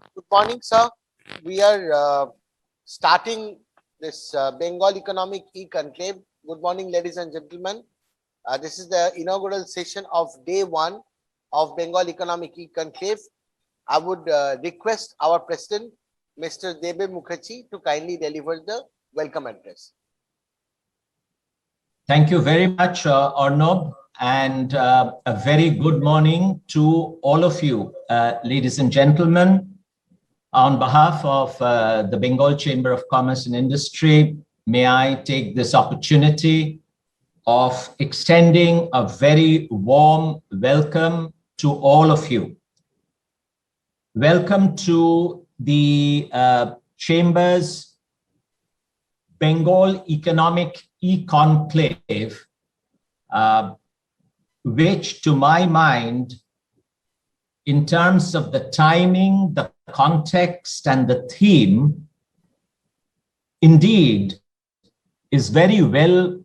Good morning, sir. We are starting this Bengal Economic E-Conclave. Good morning, ladies and gentlemen. This is the inaugural session of day 1 of Bengal Economic E-Conclave. I would request our president, Mr. Debe Mukherjee, to kindly deliver the welcome address. Thank you very much, Arnob, and a very good morning to all of you, ladies and gentlemen. On behalf of the Bengal Chamber of Commerce and Industry, may I take this opportunity of extending a very warm welcome to all of you. Welcome to the Chamber's Bengal Economic E-Conclave, which to my mind, in terms of the timing, the context and the theme, indeed is very well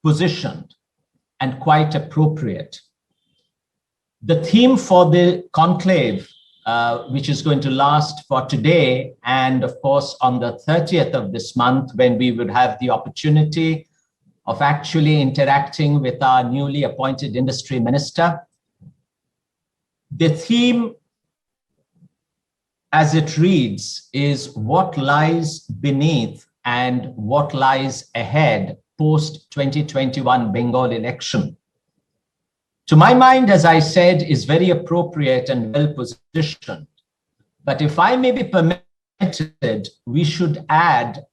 positioned and quite appropriate. The theme for the conclave, which is going to last for today and of course on the 30th of this month, when we would have the opportunity of actually interacting with our newly appointed industry minister. The theme, as it reads, is what lies beneath and what lies ahead post 2021 Bengal election. To my mind, as I said, is very appropriate and well positioned. But if I may be permitted, we should add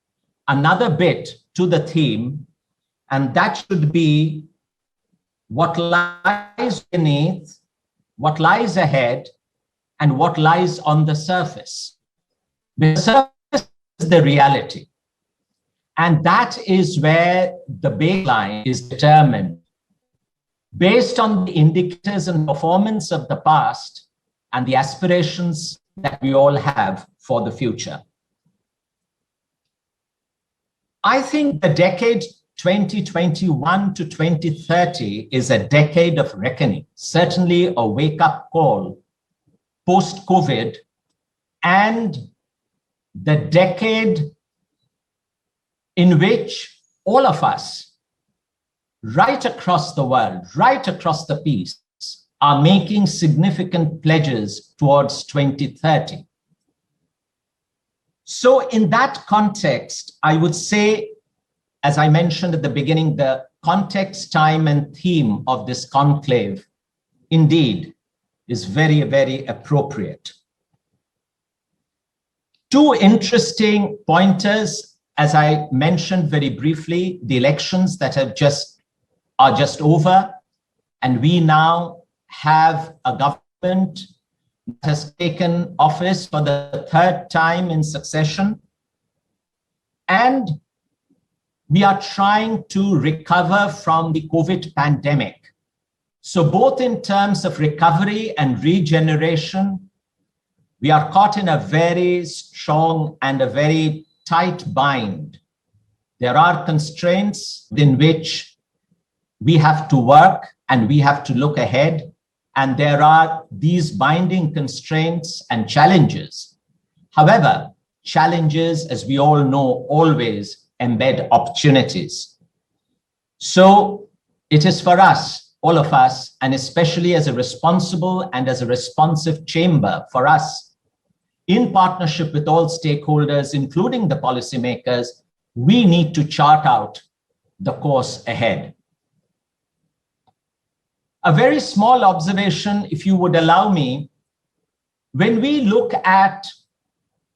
another bit to the theme, and that should be what lies beneath, what lies ahead, and what lies on the surface. The surface is the reality. And that is where the baseline is determined based on the indicators and performance of the past and the aspirations that we all have for the future. I think the decade 2021 to 2030 is a decade of reckoning, certainly a wake-up call post-COVID, and the decade in which all of us, right across the world, right across the piece, are making significant pledges towards 2030. So in that context, I would say, as I mentioned at the beginning, the context, time, and theme of this conclave indeed is very, very appropriate. Two interesting pointers, as I mentioned very briefly, the elections that are just over, and we now have a government that has taken office for the 3rd time in succession, and we are trying to recover from the COVID pandemic. So both in terms of recovery and regeneration, we are caught in a very strong and a very tight bind. There are constraints in which we have to work and we have to look ahead, and there are these binding constraints and challenges. However, challenges, as we all know, always embed opportunities. So it is for us, all of us, and especially as a responsible and as a responsive chamber, for us, in partnership with all stakeholders, including the policymakers, we need to chart out the course ahead. A very small observation, if you would allow me. When we look at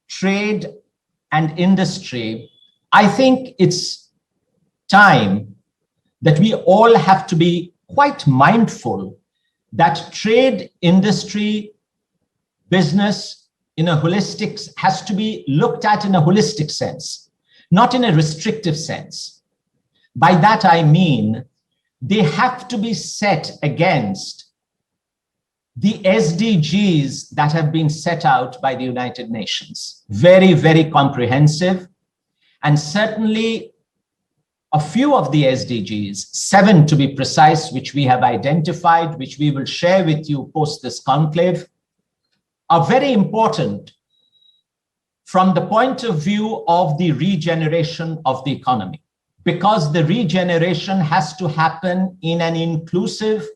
trade and industry, I think it's time that we all have to be quite mindful that trade, industry, business in a holistic has to be looked at in a holistic sense, not in a restrictive sense. By that I mean, they have to be set against the SDGs that have been set out by the United Nations. Very, very comprehensive. And certainly a few of the SDGs, 7 to be precise, which we have identified, which we will share with you post this conclave, are very important from the point of view of the regeneration of the economy, because the regeneration has to happen in an inclusive,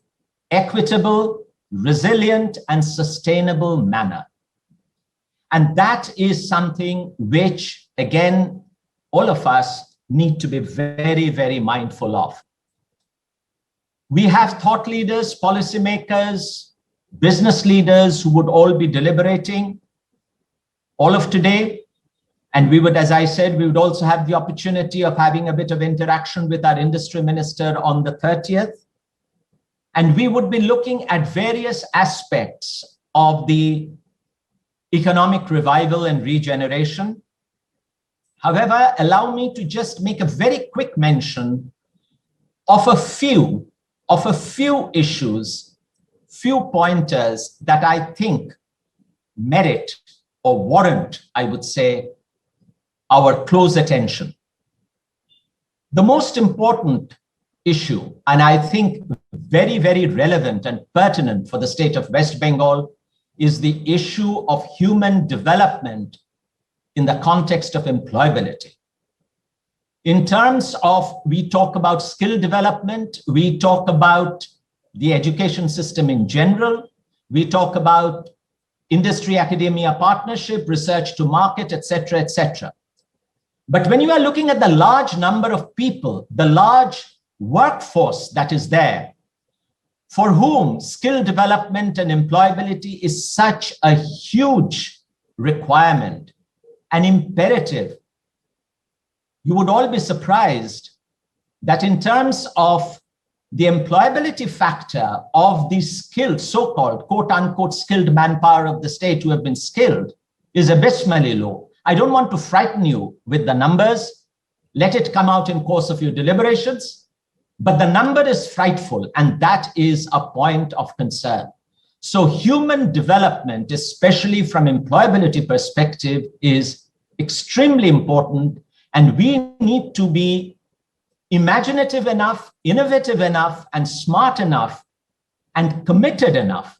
equitable, resilient, and sustainable manner. And that is something which, again, all of us need to be very, very mindful of. We have thought leaders, policymakers, business leaders who would all be deliberating all of today. And we would, as I said, we would also have the opportunity of having a bit of interaction with our industry minister on the 30th. And we would be looking at various aspects of the economic revival and regeneration. However, allow me to just make a very quick mention of a few issues, few pointers that I think merit or warrant, I would say, our close attention. The most important issue, and I think very, very relevant and pertinent for the state of West Bengal, is the issue of human development in the context of employability. In terms of, we talk about skill development, we talk about the education system in general, we talk about industry academia partnership, research to market, etc., etc. But when you are looking at the large number of people, the large workforce that is there, for whom skill development and employability is such a huge requirement, an imperative, you would all be surprised that in terms of the employability factor of the skilled, so-called, quote-unquote, skilled manpower of the state who have been skilled is abysmally low. I don't want to frighten you with the numbers. Let it come out in course of your deliberations. But the number is frightful, and that is a point of concern. So human development, especially from employability perspective, is extremely important, and we need to be imaginative enough, innovative enough, and smart enough, and committed enough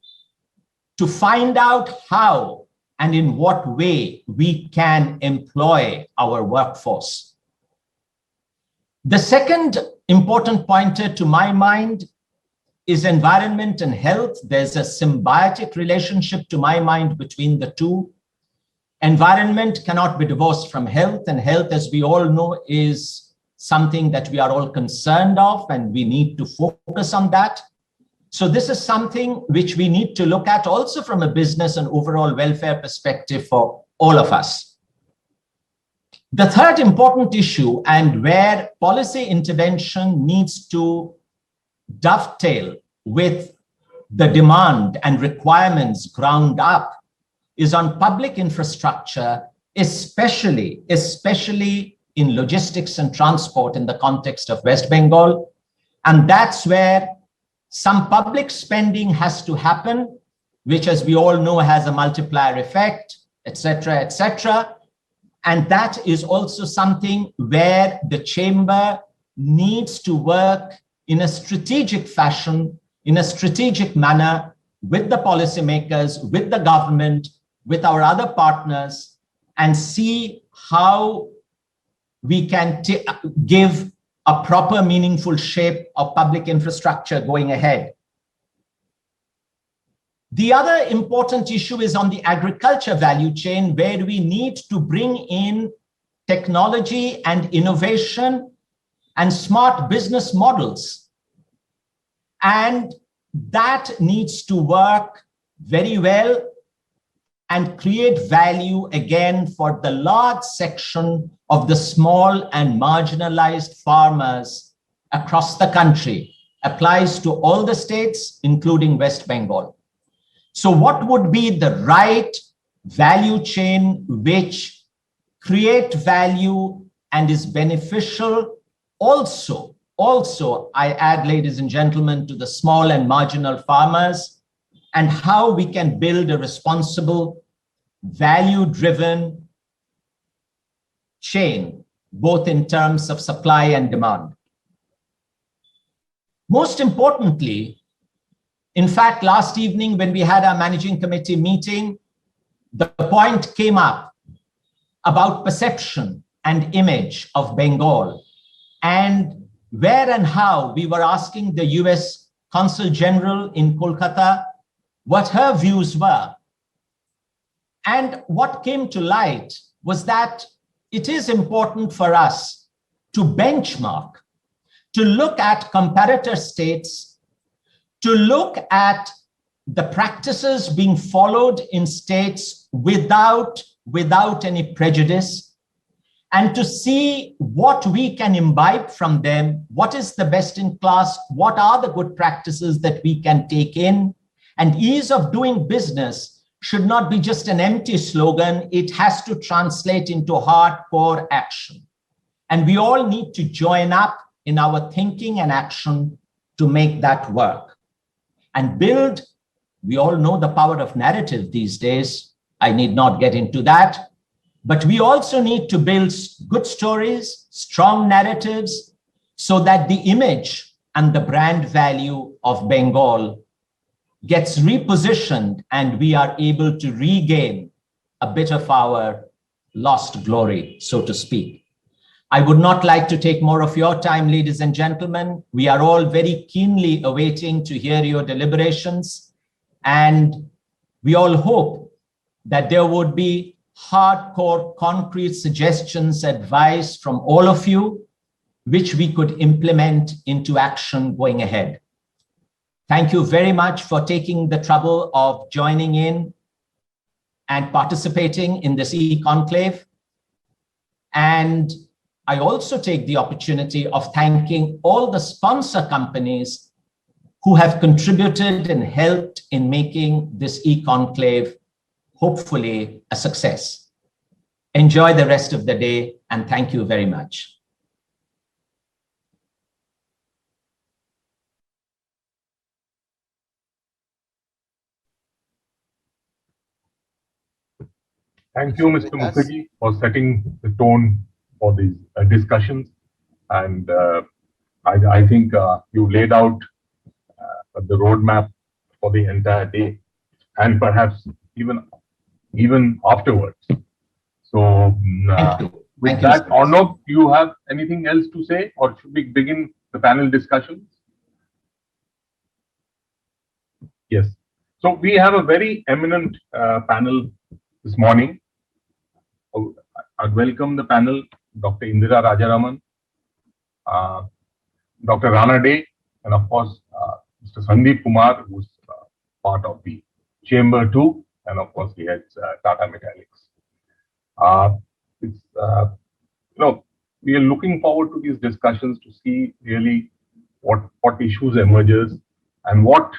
to find out how and in what way we can employ our workforce. The second important pointer to my mind is environment and health. There's a symbiotic relationship to my mind between the two. Environment cannot be divorced from health, and health, as we all know, is something that we are all concerned of, and we need to focus on that. So this is something which we need to look at also from a business and overall welfare perspective for all of us. The third important issue, and where policy intervention needs to dovetail with the demand and requirements ground up, is on public infrastructure, especially in logistics and transport in the context of West Bengal. And that's where some public spending has to happen, which, as we all know, has a multiplier effect, etc., etc. And that is also something where the chamber needs to work in a strategic fashion, in a strategic manner, with the policymakers, with the government, with our other partners, and see how we can give a proper, meaningful shape of public infrastructure going ahead. The other important issue is on the agriculture value chain, where we need to bring in technology and innovation and smart business models. And that needs to work very well and create value again for the large section of the small and marginalized farmers across the country. Applies to all the states, including West Bengal. So what would be the right value chain which create value and is beneficial also, I add, ladies and gentlemen, to the small and marginal farmers, and how we can build a responsible, value-driven chain, both in terms of supply and demand. Most importantly, in fact, last evening when we had our managing committee meeting, the point came up about perception and image of Bengal, and where and how we were asking the US Consul General in Kolkata what her views were. And what came to light was that it is important for us to benchmark, to look at comparator states, to look at the practices being followed in states without any prejudice, and to see what we can imbibe from them, what is the best in class, what are the good practices that we can take in. And ease of doing business should not be just an empty slogan, it has to translate into hardcore action. And we all need to join up in our thinking and action to make that work. And build, we all know the power of narrative these days, I need not get into that, but we also need to build good stories, strong narratives, so that the image and the brand value of Bengal gets repositioned and we are able to regain a bit of our lost glory, so to speak. I would not like to take more of your time, ladies and gentlemen. We are all very keenly awaiting to hear your deliberations, and we all hope that there would be hardcore, concrete suggestions, advice from all of you, which we could implement into action going ahead. Thank you very much for taking the trouble of joining in and participating in this e-conclave. And I also take the opportunity of thanking all the sponsor companies who have contributed and helped in making this e-conclave hopefully a success. Enjoy the rest of the day, and thank you very much. Thank you, Mr. Mukherjee, for setting the tone for these discussions. And I think you laid out the roadmap for the entire day, and perhaps even afterwards. So, with that, Arnav, do you have anything else to say, or should we begin the panel discussions? Yes. So we have a very eminent panel this morning. I'd welcome the panel, Dr. Indira Rajaraman, Dr. Rana Day, and of course, Mr. Sandeep Kumar, who's part of the Chamber too, and of course, he heads Tata Metallics. We are looking forward to these discussions to see really what issues emerges and what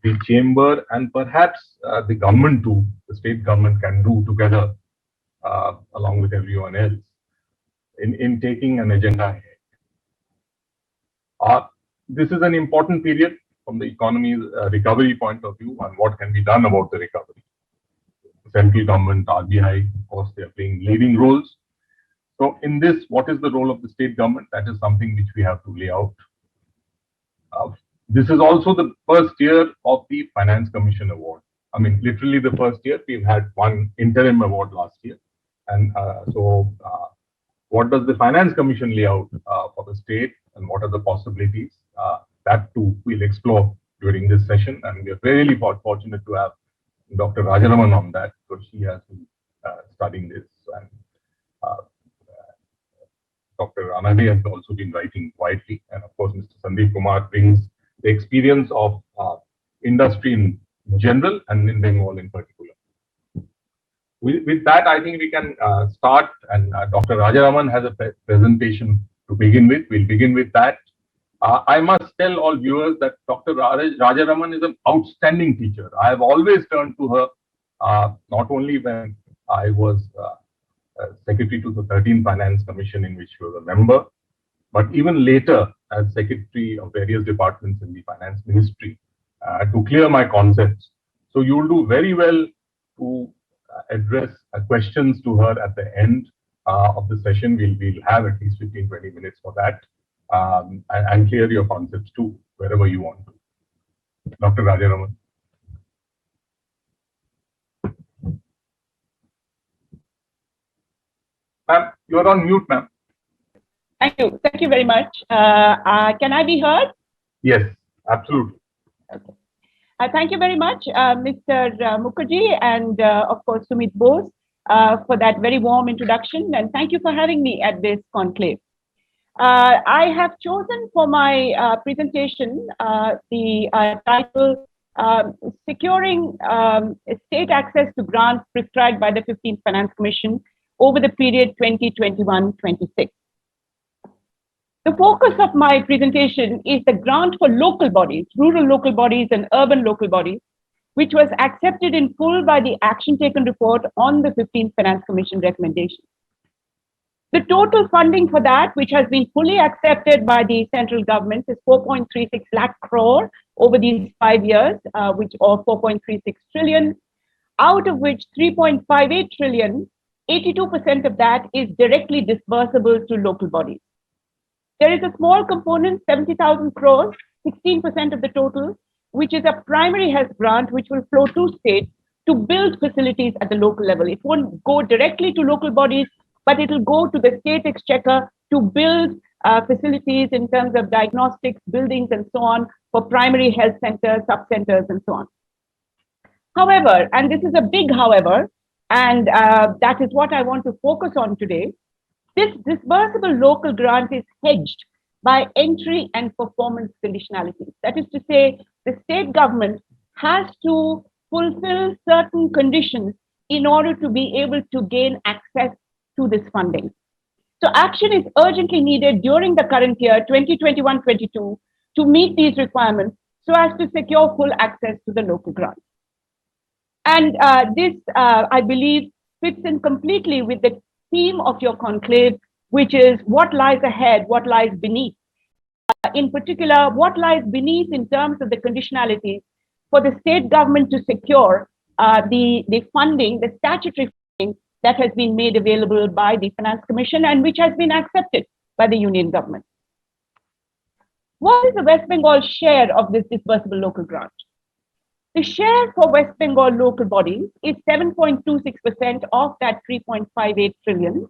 the Chamber and perhaps the government too, the state government, can do together along with everyone else in taking an agenda ahead. This is an important period from the economy's recovery point of view and what can be done about the recovery. The central government, RBI, of course, they are playing leading roles. So in this, what is the role of the state government? That is something which we have to lay out. This is also the first year of the Finance Commission Award. I mean, literally the first year. We've had one interim award last year. And what does the Finance Commission lay out for the state, and what are the possibilities? That too we'll explore during this session. And we are really fortunate to have Dr. Rajaraman on that, because she has been studying this. And Dr. Anandi has also been writing widely. And of course, Mr. Sandeep Kumar brings the experience of industry in general and in Bengal in particular. With that, I think we can start. And Dr. Rajaraman has a presentation to begin with. We'll begin with that. I must tell all viewers that Dr. Rajaraman is an outstanding teacher. I have always turned to her, not only when I was secretary to the 13th Finance Commission, in which she was a member, but even later as secretary of various departments in the Finance Ministry to clear my concepts. So you will do very well to address questions to her at the end of the session. We'll have at least 15-20 minutes for that, and clear your concepts too, wherever you want to. Dr. Rajaraman. You're on mute, ma'am. Thank you. Thank you very much. Can I be heard? Yes, absolutely. Thank you very much, Mr. Mukherjee, and of course, Sumit Bose, for that very warm introduction. And thank you for having me at this conclave. I have chosen for my presentation the title Securing State Access to Grants Prescribed by the 15th Finance Commission over the period 2021-26. The focus of my presentation is the grant for local bodies, rural local bodies and urban local bodies, which was accepted in full by the Action Taken report on the 15th Finance Commission recommendation. The total funding for that, which has been fully accepted by the central government, is 4.36 lakh crore over these 5 years, or 4.36 trillion, out of which 3.58 trillion, 82% of that is directly disbursable to local bodies. There is a small component, 70,000 crores, 16% of the total, which is a primary health grant, which will flow to states to build facilities at the local level. It won't go directly to local bodies, but it will go to the state exchequer to build facilities in terms of diagnostics, buildings, and so on for primary health centers, sub-centers, and so on. However, and this is a big however, and that is what I want to focus on today, this disbursable local grant is hedged by entry and performance conditionalities. That is to say, the state government has to fulfill certain conditions in order to be able to gain access to this funding. So action is urgently needed during the current year, 2021-22, to meet these requirements so as to secure full access to the local grant. And this, I believe, fits in completely with the theme of your conclave, which is what lies ahead, what lies beneath. In particular, what lies beneath in terms of the conditionalities for the state government to secure the funding, the statutory funding that has been made available by the Finance Commission and which has been accepted by the Union government. What is the West Bengal share of this disbursable local grant? The share for West Bengal local bodies is 7.26% of that 3.58 trillion.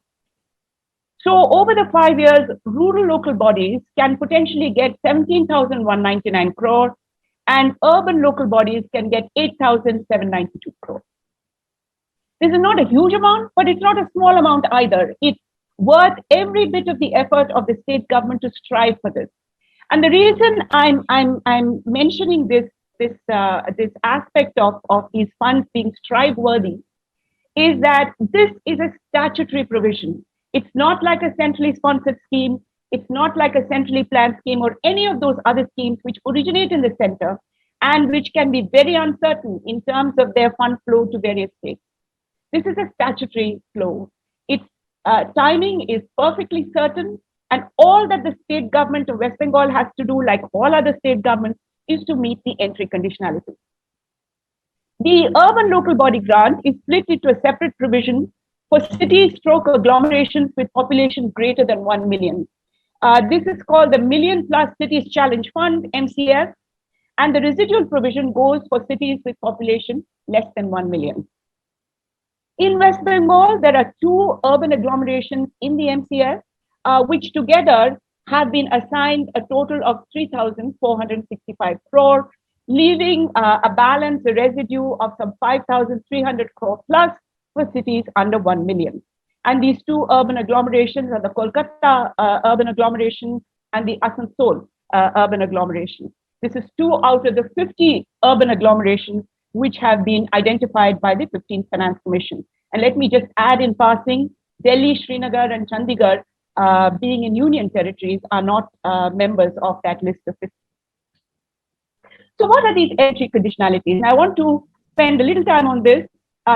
So over the 5 years, rural local bodies can potentially get 17,199 crore and urban local bodies can get 8,792 crore. This is not a huge amount, but it's not a small amount either. It's worth every bit of the effort of the state government to strive for this. And the reason I'm mentioning this aspect of these funds being strive-worthy is that this is a statutory provision. It's not like a centrally sponsored scheme. It's not like a centrally planned scheme or any of those other schemes which originate in the center and which can be very uncertain in terms of their fund flow to various states. This is a statutory flow. Its timing is perfectly certain, and all that the state government of West Bengal has to do, like all other state governments, is to meet the entry conditionality. The urban local body grant is split into a separate provision for cities stroke agglomerations with population greater than 1 million. This is called the Million Plus Cities Challenge Fund, MCF, and the residual provision goes for cities with population less than 1 million. In West Bengal, there are 2 urban agglomerations in the MCF, which together have been assigned a total of 3,465 crore, leaving a balance, a residue of some 5,300 crore plus for cities under 1 million. And these 2 urban agglomerations are the Kolkata urban agglomeration and the Asansol urban agglomeration. This is 2 out of the 50 urban agglomerations which have been identified by the 15th Finance Commission. And let me just add in passing, Delhi, Srinagar, and Chandigarh, being in union territories, are not members of that list of 50. So what are these entry conditionalities? And I want to spend a little time on this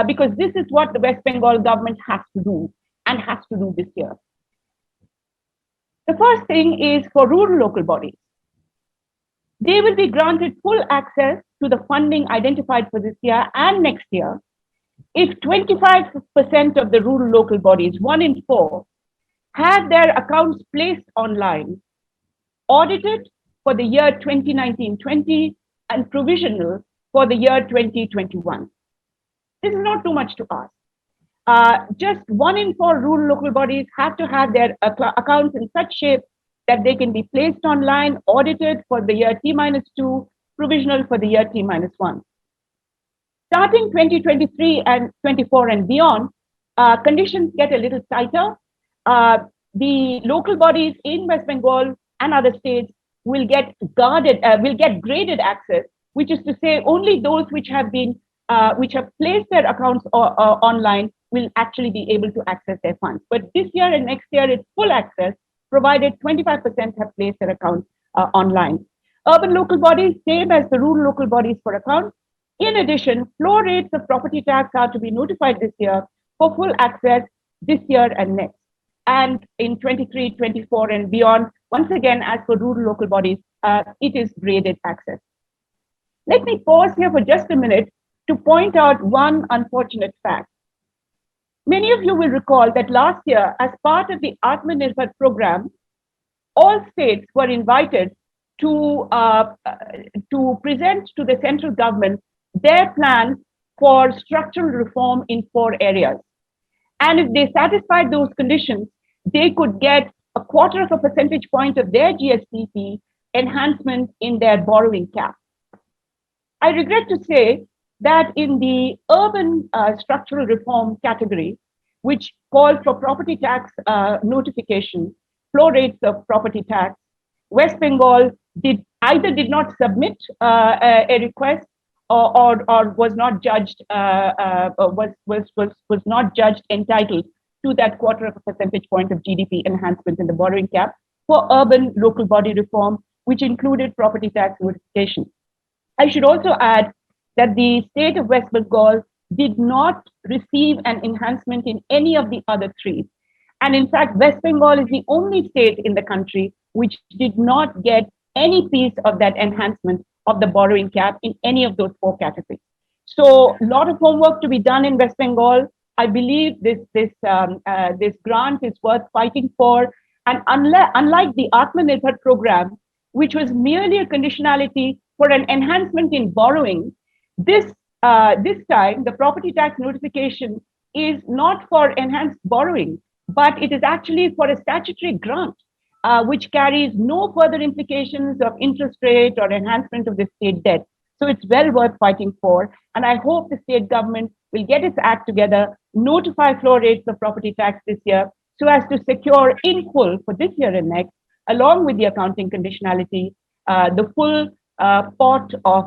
because this is what the West Bengal government has to do and has to do this year. The first thing is for rural local bodies. They will be granted full access to the funding identified for this year and next year if 25% of the rural local bodies, 1 in 4, have their accounts placed online, audited for the year 2019-20 and provisional for the year 2021. This is not too much to ask. Just 1 in 4 rural local bodies have to have their accounts in such shape that they can be placed online, audited for the year T-2, provisional for the year T-1. Starting 2023 and 24 and beyond, conditions get a little tighter. The local bodies in West Bengal and other states will get graded access, which is to say only those which have placed their accounts online will actually be able to access their funds. But this year and next year, it's full access, provided 25% have placed their accounts online. Urban local bodies, same as the rural local bodies for accounts. In addition, floor rates of property tax are to be notified this year for full access this year and next. And in 23, 24 and beyond, once again, as for rural local bodies, it is graded access. Let me pause here for just a minute to point out one unfortunate fact. Many of you will recall that last year, as part of the Atmanirbhar program, all states were invited to present to the central government their plans for structural reform in 4 areas. And if they satisfied those conditions, they could get a 1/4 percentage point of their GSTP enhancement in their borrowing cap. I regret to say that in the urban structural reform category, which called for property tax notification, floor rates of property tax, West Bengal did not submit a request or was not judged was not judged entitled to that 1/4 percentage point of GDP enhancement in the borrowing cap for urban local body reform, which included property tax notification. I should also add that the state of West Bengal did not receive an enhancement in any of the other 3. And in fact, West Bengal is the only state in the country which did not get any piece of that enhancement of the borrowing cap in any of those 4 categories. So a lot of homework to be done in West Bengal. I believe this grant is worth fighting for. And unlike the Atmanirbhar program, which was merely a conditionality for an enhancement in borrowing, this time the property tax notification is not for enhanced borrowing, but it is actually for a statutory grant, which carries no further implications of interest rate or enhancement of the state debt. So it's well worth fighting for. And I hope the state government will get its act together, notify floor rates of property tax this year, so as to secure in full for this year and next, along with the accounting conditionality, the full pot of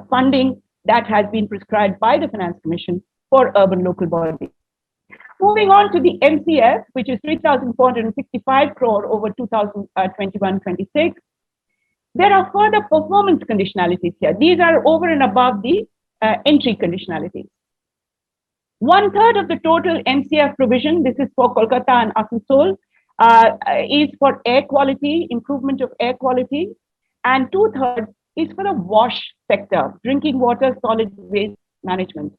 funding that has been prescribed by the Finance Commission for urban local bodies. Moving on to the MCF, which is 3,465 crore over 2021-26. There are further performance conditionalities here. These are over and above the entry conditionalities. 1/3 of the total MCF provision, this is for Kolkata and Asansol, is for air quality, improvement of air quality, and 2/3 is for the wash sector, drinking water, solid waste management.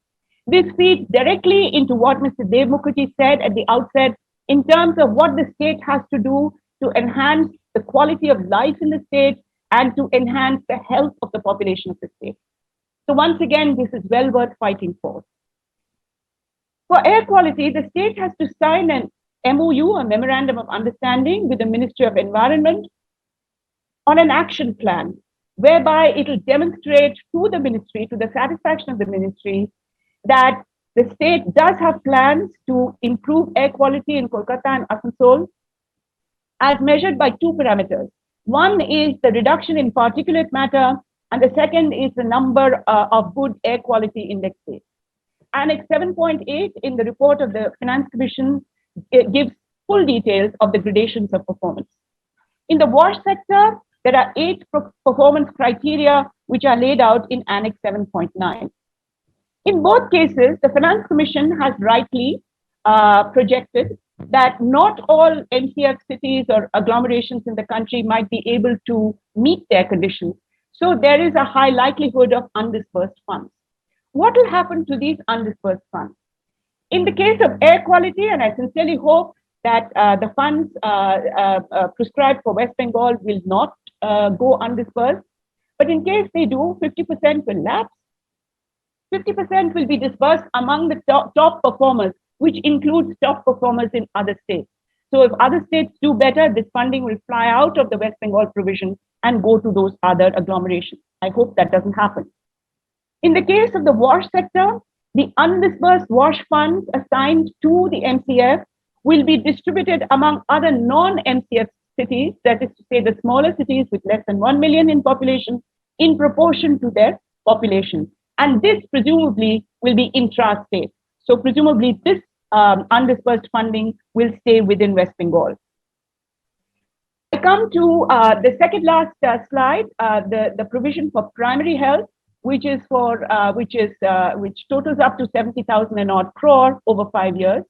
This feeds directly into what Mr. Dev Mukherjee said at the outset in terms of what the state has to do to enhance the quality of life in the state and to enhance the health of the population of the state. So once again, this is well worth fighting for. For air quality, the state has to sign an MOU, a Memorandum of Understanding, with the Ministry of Environment on an action plan, whereby it will demonstrate to the ministry, to the satisfaction of the ministry, that the state does have plans to improve air quality in Kolkata and Asansol as measured by 2 parameters. One is the reduction in particulate matter, and the second is the number of good air quality indexes. Annex 7.8 in the report of the Finance Commission gives full details of the gradations of performance. In the wash sector, there are 8 performance criteria which are laid out in Annex 7.9. In both cases, the Finance Commission has rightly projected that not all MCF cities or agglomerations in the country might be able to meet their conditions. So there is a high likelihood of undisbursed funds. What will happen to these undisbursed funds? In the case of air quality, and I sincerely hope that the funds prescribed for West Bengal will not go undisbursed, but in case they do, 50% will lapse. 50% will be disbursed among the top performers, which includes top performers in other states. So if other states do better, this funding will fly out of the West Bengal provision and go to those other agglomerations. I hope that doesn't happen. In the case of the wash sector, the undisbursed wash funds assigned to the MCF will be distributed among other non-MCF cities, that is to say the smaller cities with less than 1 million in population, in proportion to their population. And this presumably will be intra-state. So presumably this undisbursed funding will stay within West Bengal. I come to the second last slide, the provision for primary health, which totals up to 70,000 and odd crore over 5 years.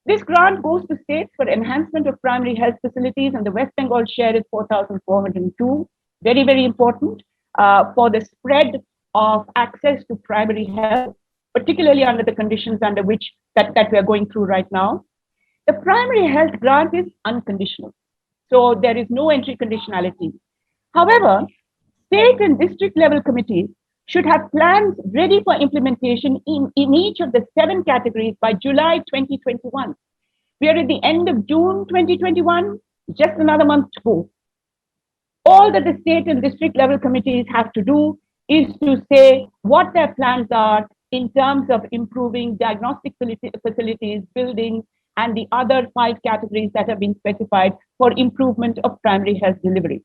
This grant goes to states for enhancement of primary health facilities, and the West Bengal share is 4,402. Very, very important for the spread of access to primary health, particularly under the conditions under which that we are going through right now. The primary health grant is unconditional, so there is no entry conditionality. However, state and district level committees should have plans ready for implementation in each of the 7 categories by July 2021. We are at the end of June 2021, just another month to go. All that the state and district level committees have to do is to say what their plans are in terms of improving diagnostic facilities, buildings, and the other 5 categories that have been specified for improvement of primary health delivery.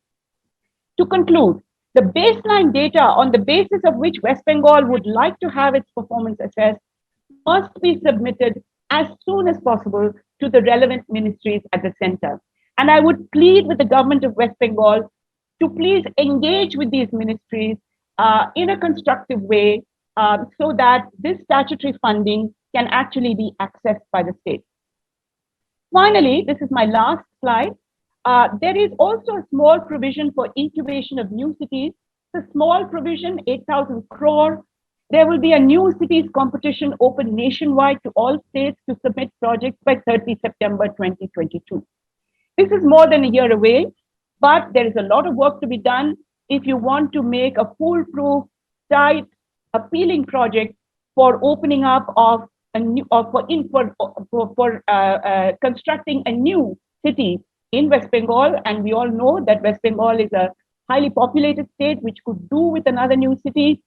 To conclude, the baseline data on the basis of which West Bengal would like to have its performance assessed must be submitted as soon as possible to the relevant ministries at the center. And I would plead with the government of West Bengal to please engage with these ministries in a constructive way so that this statutory funding can actually be accessed by the state. Finally, this is my last slide. There is also a small provision for incubation of new cities. It's a small provision, 8,000 crore. There will be a new cities competition open nationwide to all states to submit projects by 30 September 2022. This is more than a year away, but there is a lot of work to be done if you want to make a foolproof, tight, appealing project for opening up of a new, constructing a new city in West Bengal. And we all know that West Bengal is a highly populated state which could do with another new city.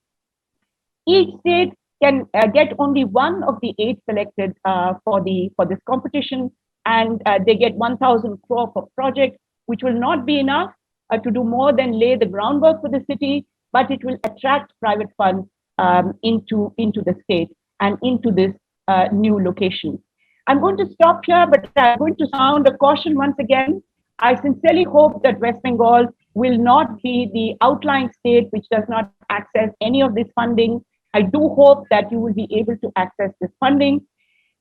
Each state can get only one of the 8 selected for this competition, and they get 1,000 crore per project, which will not be enough to do more than lay the groundwork for the city, but it will attract private funds into the state and into this new location. I'm going to stop here, but I'm going to sound a caution once again. I sincerely hope that West Bengal will not be the outlying state which does not access any of this funding. I do hope that you will be able to access this funding.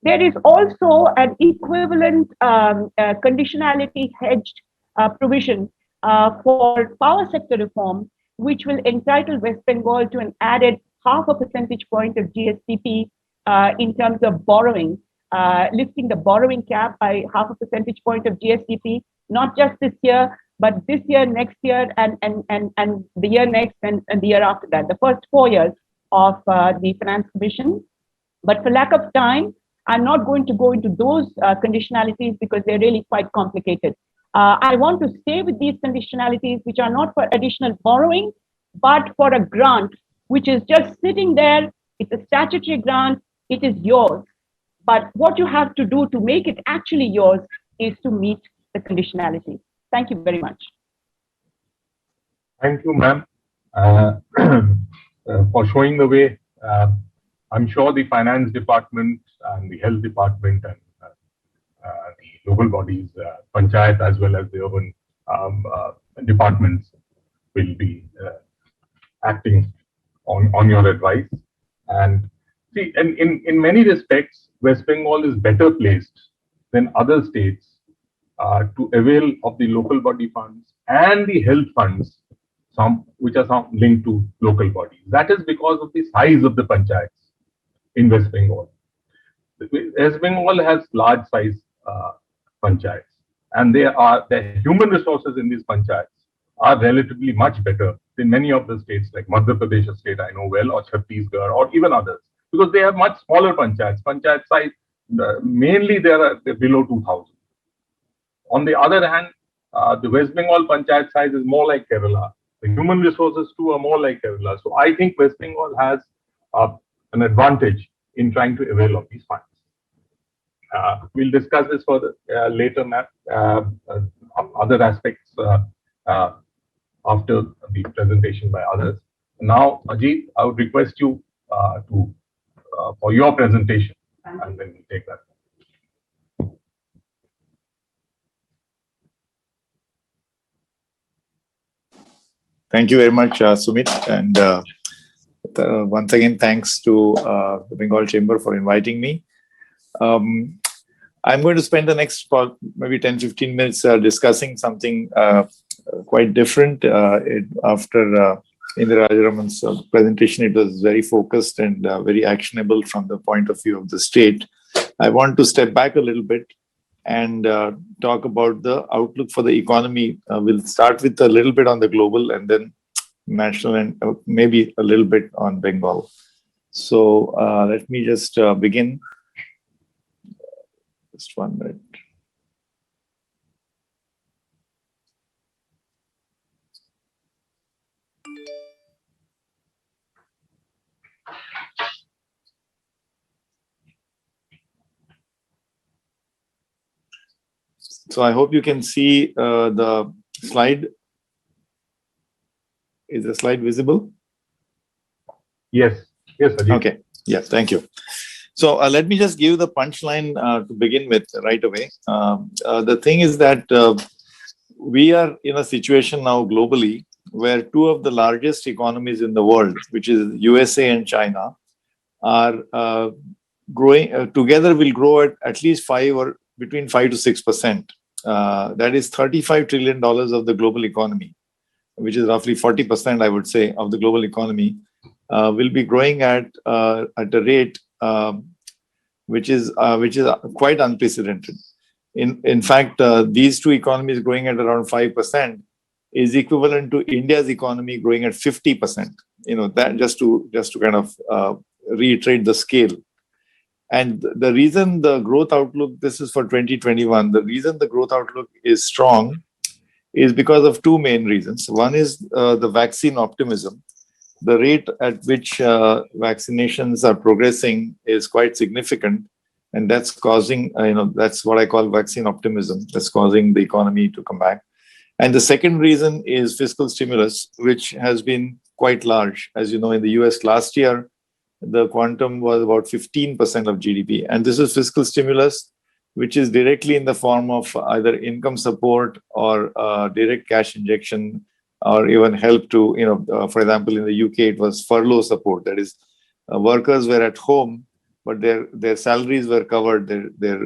There is also an equivalent conditionality hedged provision for power sector reform, which will entitle West Bengal to an added 0.5 percentage point of GSDP in terms of borrowing, lifting the borrowing cap by 0.5 percentage point of GSDP, not just this year, but this year, next year, and the year next, and the year after that, the first 4 years of the Finance Commission. But for lack of time, I'm not going to go into those conditionalities because they're really quite complicated. I want to stay with these conditionalities, which are not for additional borrowing, but for a grant, which is just sitting there. It's a statutory grant. It is yours. But what you have to do to make it actually yours is to meet the conditionality. Thank you very much. Thank you, ma'am, for showing the way. I'm sure the finance department and the health department and the local bodies, panchayat, as well as the urban departments will be acting on your advice. And see, in many respects, West Bengal is better placed than other states to avail of the local body funds and the health funds, which are linked to local bodies. That is because of the size of the panchayats in West Bengal. West Bengal has large size panchayats, and the human resources in these panchayats are relatively much better in many of the states, like Madhya Pradesh state I know well, or Chhattisgarh, or even others, because they have much smaller panchayats. Panchayat size, mainly they're below 2,000. On the other hand, the West Bengal panchayat size is more like Kerala. The human resources too are more like Kerala. So I think West Bengal has an advantage in trying to avail of these funds. We'll discuss this further later, other aspects after the presentation by others. Now, Ajit, I would request you for your presentation, and then we'll take that. Thank you very much, Sumit. And once again, thanks to the Bengal Chamber for inviting me. I'm going to spend the next maybe 10-15 minutes discussing something quite different. After Indira Rajaraman's presentation, it was very focused and very actionable from the point of view of the state. I want to step back a little bit and talk about the outlook for the economy. We'll start with a little bit on the global and then national, and maybe a little bit on Bengal. So let me just begin. Just 1 minute. So I hope you can see the slide. Is the slide visible? Yes, yes, Ajit. Okay, yeah, thank you. So let me just give the punchline to begin with right away. The thing is that we are in a situation now globally where two of the largest economies in the world, which is USA and China, are growing together, will grow at least between 5 to 6%. That is $35 trillion of the global economy, which is roughly 40%, I would say, of the global economy, will be growing at a rate which is quite unprecedented. In fact, these two economies growing at around 5% is equivalent to India's economy growing at 50%. You know, that just to kind of reiterate the scale. And the reason the growth outlook, this is for 2021, the reason the growth outlook is strong is because of two main reasons. One is the vaccine optimism. The rate at which vaccinations are progressing is quite significant, and that's causing, that's what I call vaccine optimism. That's causing the economy to come back. And the second reason is fiscal stimulus, which has been quite large. As you know, in the US last year, the quantum was about 15% of GDP. And this is fiscal stimulus, which is directly in the form of either income support or direct cash injection, or even help to, for example, in the UK, it was furlough support. That is, workers were at home, but their salaries were covered, their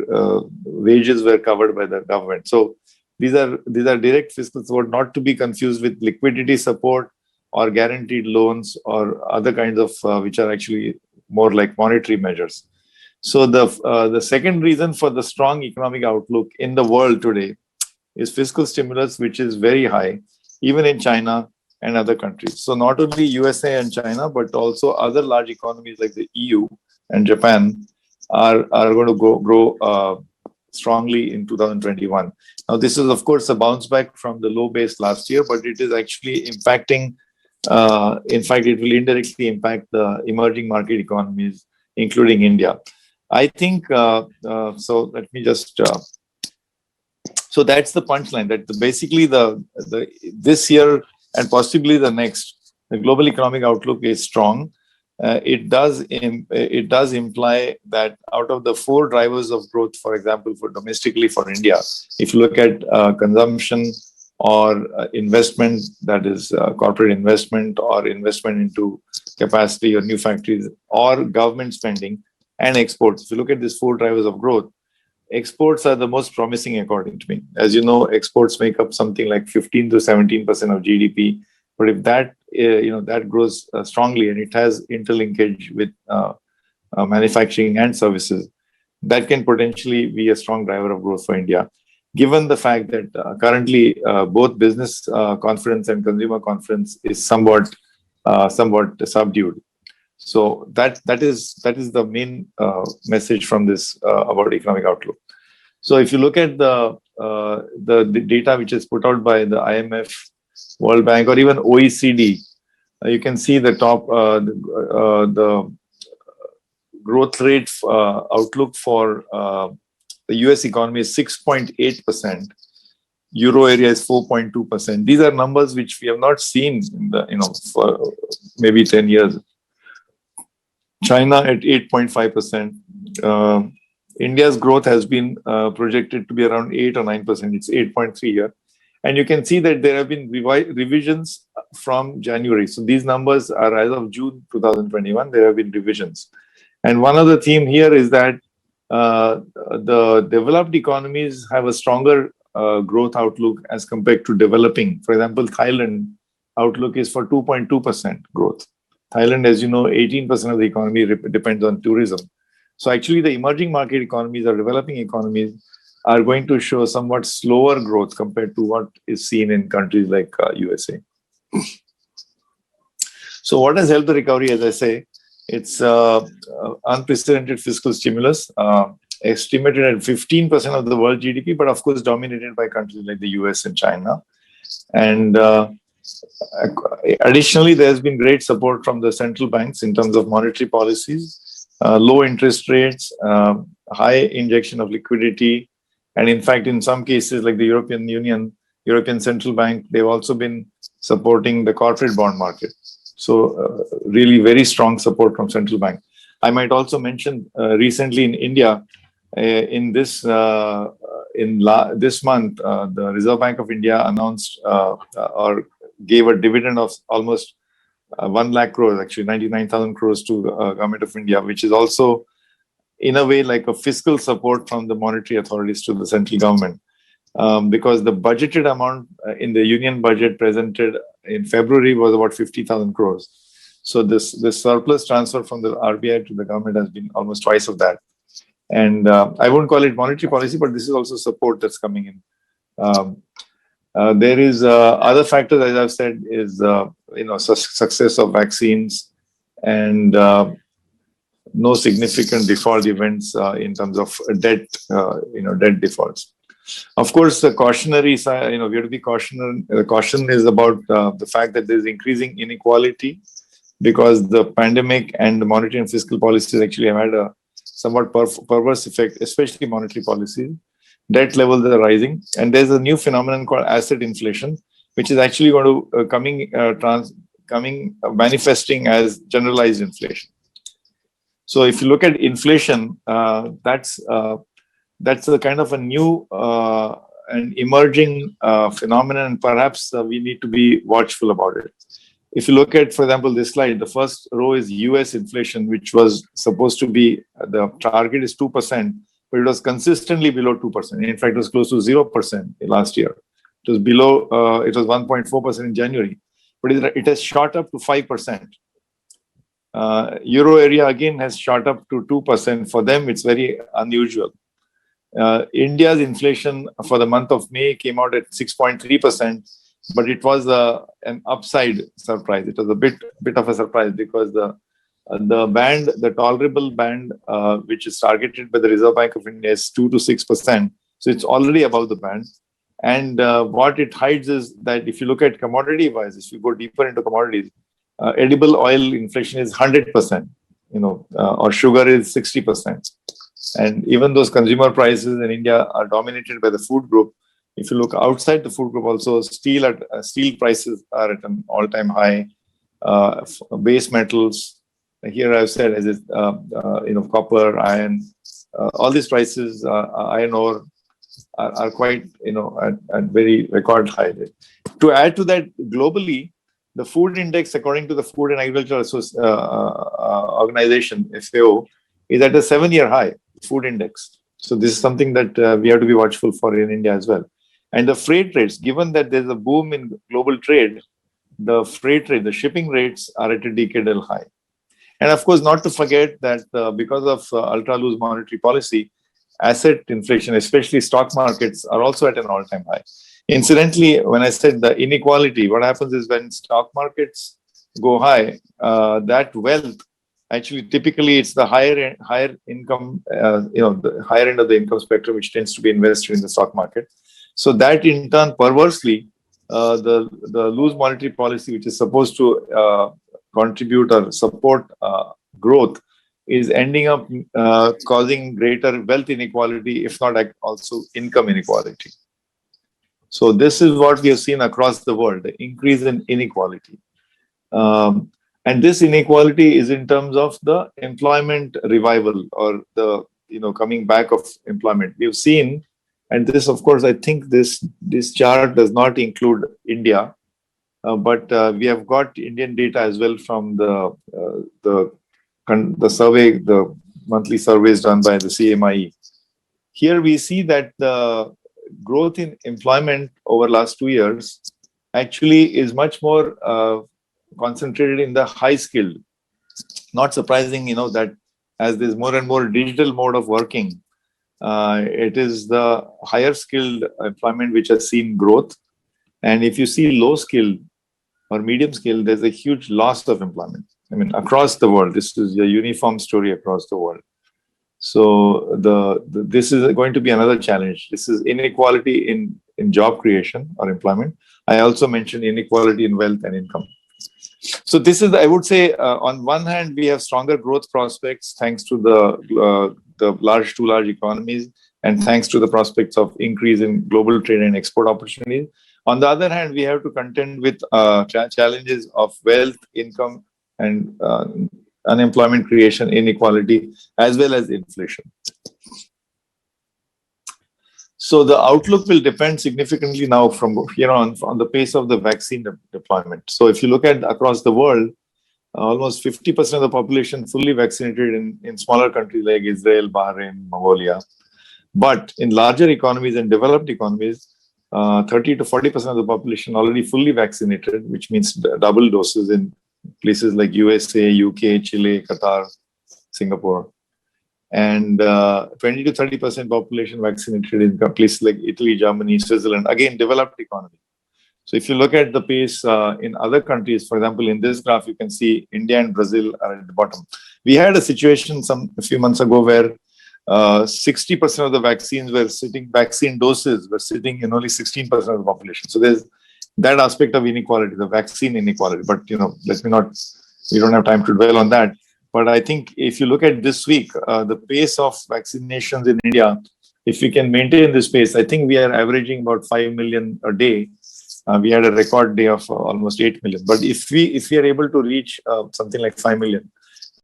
wages were covered by the government. So these are direct fiscal support, not to be confused with liquidity support or guaranteed loans or other kinds of which are actually more like monetary measures. So the second reason for the strong economic outlook in the world today is fiscal stimulus, which is very high, even in China and other countries. So not only USA and China, but also other large economies like the EU and Japan are going to grow strongly in 2021. Now, this is, of course, a bounce back from the low base last year, but it is actually impacting, in fact, it will indirectly impact the emerging market economies, including India. I think, so let me just, so that's the punchline, that basically this year and possibly the next, the global economic outlook is strong. It does imply that out of the four drivers of growth, for example, for domestically for India, if you look at consumption or investment, that is corporate investment or investment into capacity or new factories, or government spending and exports. If you look at these four drivers of growth, exports are the most promising according to me. As you know, exports make up something like 15 to 17% of GDP. But if that that grows strongly and it has interlinkage with manufacturing and services, that can potentially be a strong driver of growth for India. given the fact that currently both business confidence and consumer confidence is somewhat subdued. So that is the main message from this about economic outlook. So if you look at the data which is put out by the IMF, World Bank, or even OECD, you can see the top the growth rate outlook for the US economy is 6.8%. Euro area is 4.2%. These are numbers which we have not seen in the, for maybe 10 years. China at 8.5%. India's growth has been projected to be around 8 or 9%. It's 8.3 here. And you can see that there have been revisions from January. So these numbers are as of June 2021. There have been revisions. And one other theme here is that the developed economies have a stronger growth outlook as compared to developing. For example, Thailand outlook is for 2.2% growth. Thailand, as you know, 18% of the economy depends on tourism. So actually the emerging market economies or developing economies are going to show somewhat slower growth compared to what is seen in countries like USA. So what has helped the recovery, as I say, it's unprecedented fiscal stimulus, estimated at 15% of the world GDP, but of course dominated by countries like the US and China. And additionally, there's been great support from the central banks in terms of monetary policies, low interest rates, high injection of liquidity. And in fact, in some cases like the European Union, European Central Bank, they've also been supporting the corporate bond market. So really very strong support from central bank. I might also mention recently in India, in this month, the Reserve Bank of India announced or gave a dividend of almost 1 lakh crores, actually 99,000 crores to the government of India, which is also in a way like a fiscal support from the monetary authorities to the central government. Because the budgeted amount in the union budget presented in February was about 50,000 crores. So this surplus transfer from the RBI to the government has been almost twice of that. And I won't call it monetary policy, but this is also support that's coming in. There is other factors, as I've said, is success of vaccines and no significant default events in terms of debt, debt defaults. Of course, the cautionary side, we have to be cautionary. The caution is about the fact that there is increasing inequality because the pandemic and the monetary and fiscal policies actually have had a somewhat perverse effect, especially monetary policies. Debt levels are rising, and there's a new phenomenon called asset inflation, which is actually going to manifesting as generalized inflation. So if you look at inflation, that's a kind of a new and emerging phenomenon, and perhaps we need to be watchful about it. If you look at, for example, this slide, the first row is US inflation, which was supposed to be, the target is 2%, but it was consistently below 2%. In fact, it was close to 0% last year. It was below, it was 1.4% in January, but it has shot up to 5%. Euro area again has shot up to 2%. For them, it's very unusual. India's inflation for the month of May came out at 6.3%, but it was an upside surprise. It was a bit of a surprise because the band, the tolerable band, which is targeted by the Reserve Bank of India, is 2 to 6%. So it's already above the band. And what it hides is that if you look at commodity-wise, if you go deeper into commodities, edible oil inflation is 100%, or sugar is 60%. And even those consumer prices in India are dominated by the food group. If you look outside the food group, also steel prices are at an all-time high. Base metals, here I've said, as is, copper, iron, all these prices, iron ore, are quite, at very record high. To add to that, globally, the food index, according to the Food and Agriculture Organization, FAO, is at a 7-year high, food index. So this is something that we have to be watchful for in India as well. And the freight rates, given that there's a boom in global trade, the freight rate, the shipping rates are at a decadal high. And of course, not to forget that because of ultra-loose monetary policy, asset inflation, especially stock markets, are also at an all-time high. Incidentally, when I said the inequality, what happens is when stock markets go high, that wealth actually typically it's the higher income, the higher end of the income spectrum, which tends to be invested in the stock market. So that in turn perversely, the loose monetary policy, which is supposed to contribute or support growth, is ending up causing greater wealth inequality, if not also income inequality. So this is what we have seen across the world, the increase in inequality. And this inequality is in terms of the employment revival or the coming back of employment. We have seen, and this, of course, I think this chart does not include India, but we have got Indian data as well from the survey, the monthly surveys done by the CMIE. Here we see that the growth in employment over last 2 years actually is much more concentrated in the high skilled. Not surprising, that as there's more and more digital mode of working, it is the higher skilled employment which has seen growth. And if you see low skilled or medium skilled, there's a huge loss of employment. I mean, across the world, this is a uniform story across the world. So this is going to be another challenge. This is inequality in job creation or employment. I also mentioned inequality in wealth and income. So this is, I would say, on one hand, we have stronger growth prospects thanks to the two large economies and thanks to the prospects of increase in global trade and export opportunities. On the other hand, we have to contend with challenges of wealth, income, and unemployment creation, inequality, as well as inflation. So the outlook will depend significantly now from here on the pace of the vaccine deployment. So if you look at across the world, almost 50% of the population fully vaccinated in smaller countries like Israel, Bahrain, Mongolia. But in larger economies and developed economies, 30 to 40% of the population already fully vaccinated, which means double doses in places like USA, UK, Chile, Qatar, Singapore. And 20 to 30% population vaccinated in places like Italy, Germany, Switzerland, again, developed economy. So if you look at the pace in other countries, for example, in this graph, you can see India and Brazil are at the bottom. We had a situation a few months ago where 60% of the vaccine doses were sitting in only 16% of the population. So there's that aspect of inequality, the vaccine inequality. But, we don't have time to dwell on that. But I think if you look at this week, the pace of vaccinations in India, if we can maintain this pace, I think we are averaging about 5 million a day. We had a record day of almost 8 million. But if we are able to reach something like 5 million,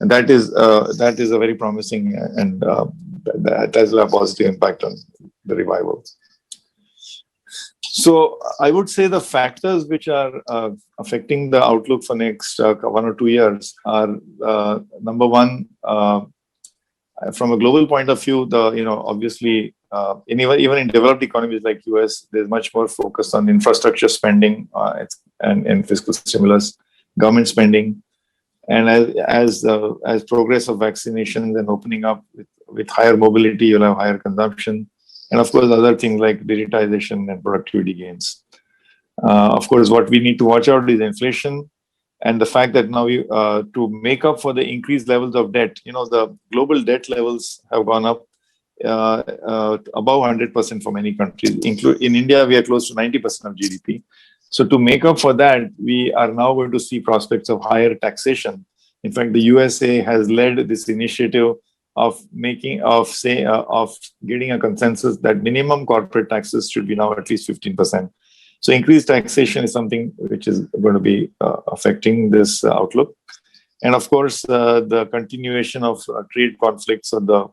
that is a very promising and that has a positive impact on the revival. So I would say the factors which are affecting the outlook for next 1 or 2 years are number one, from a global point of view, obviously even in developed economies like US, there's much more focus on infrastructure spending and fiscal stimulus, government spending, and as progress of vaccinations and opening up with higher mobility, you'll have higher consumption. And of course, other things like digitization and productivity gains. Of course, what we need to watch out is inflation and the fact that now to make up for the increased levels of debt, the global debt levels have gone up above 100% for many countries. In India, we are close to 90% of GDP. So to make up for that, we are now going to see prospects of higher taxation. In fact, the USA has led this initiative of getting a consensus that minimum corporate taxes should be now at least 15%. So increased taxation is something which is going to be affecting this outlook. And of course, the continuation of trade conflicts of the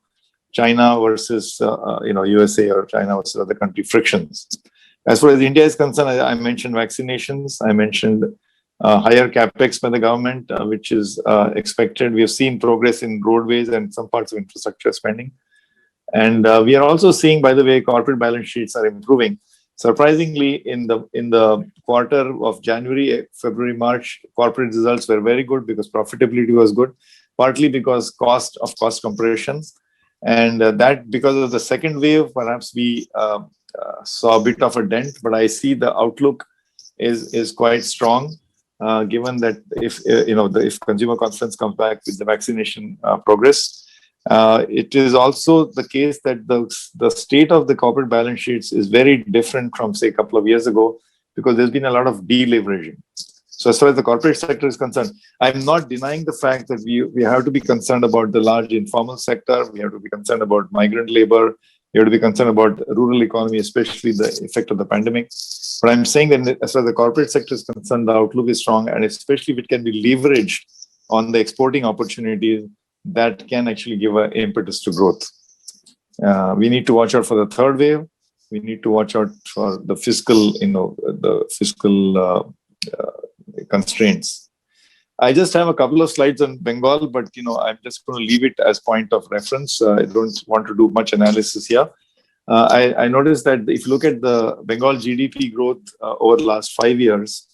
China versus USA or China versus other country frictions. As far as India is concerned, I mentioned vaccinations. I mentioned higher capex by the government, which is expected. We have seen progress in roadways and some parts of infrastructure spending. And we are also seeing, by the way, corporate balance sheets are improving. Surprisingly, in the quarter of January, February, March, corporate results were very good because profitability was good, partly because cost compression. And that, because of the second wave, perhaps we saw a bit of a dent, but I see the outlook is quite strong, given that if consumer confidence comes back with the vaccination progress. It is also the case that the state of the corporate balance sheets is very different from, say, a couple of years ago, because there's been a lot of deleveraging. So as far as the corporate sector is concerned, I'm not denying the fact that we have to be concerned about the large informal sector. We have to be concerned about migrant labor. We have to be concerned about rural economy, especially the effect of the pandemic. But I'm saying that as far as the corporate sector is concerned, the outlook is strong, and especially if it can be leveraged on the exporting opportunities, that can actually give an impetus to growth. We need to watch out for the third wave. We need to watch out for the fiscal, constraints. I just have a couple of slides on Bengal, but I'm just going to leave it as point of reference. I don't want to do much analysis here. I noticed that if you look at the Bengal GDP growth over the last 5 years,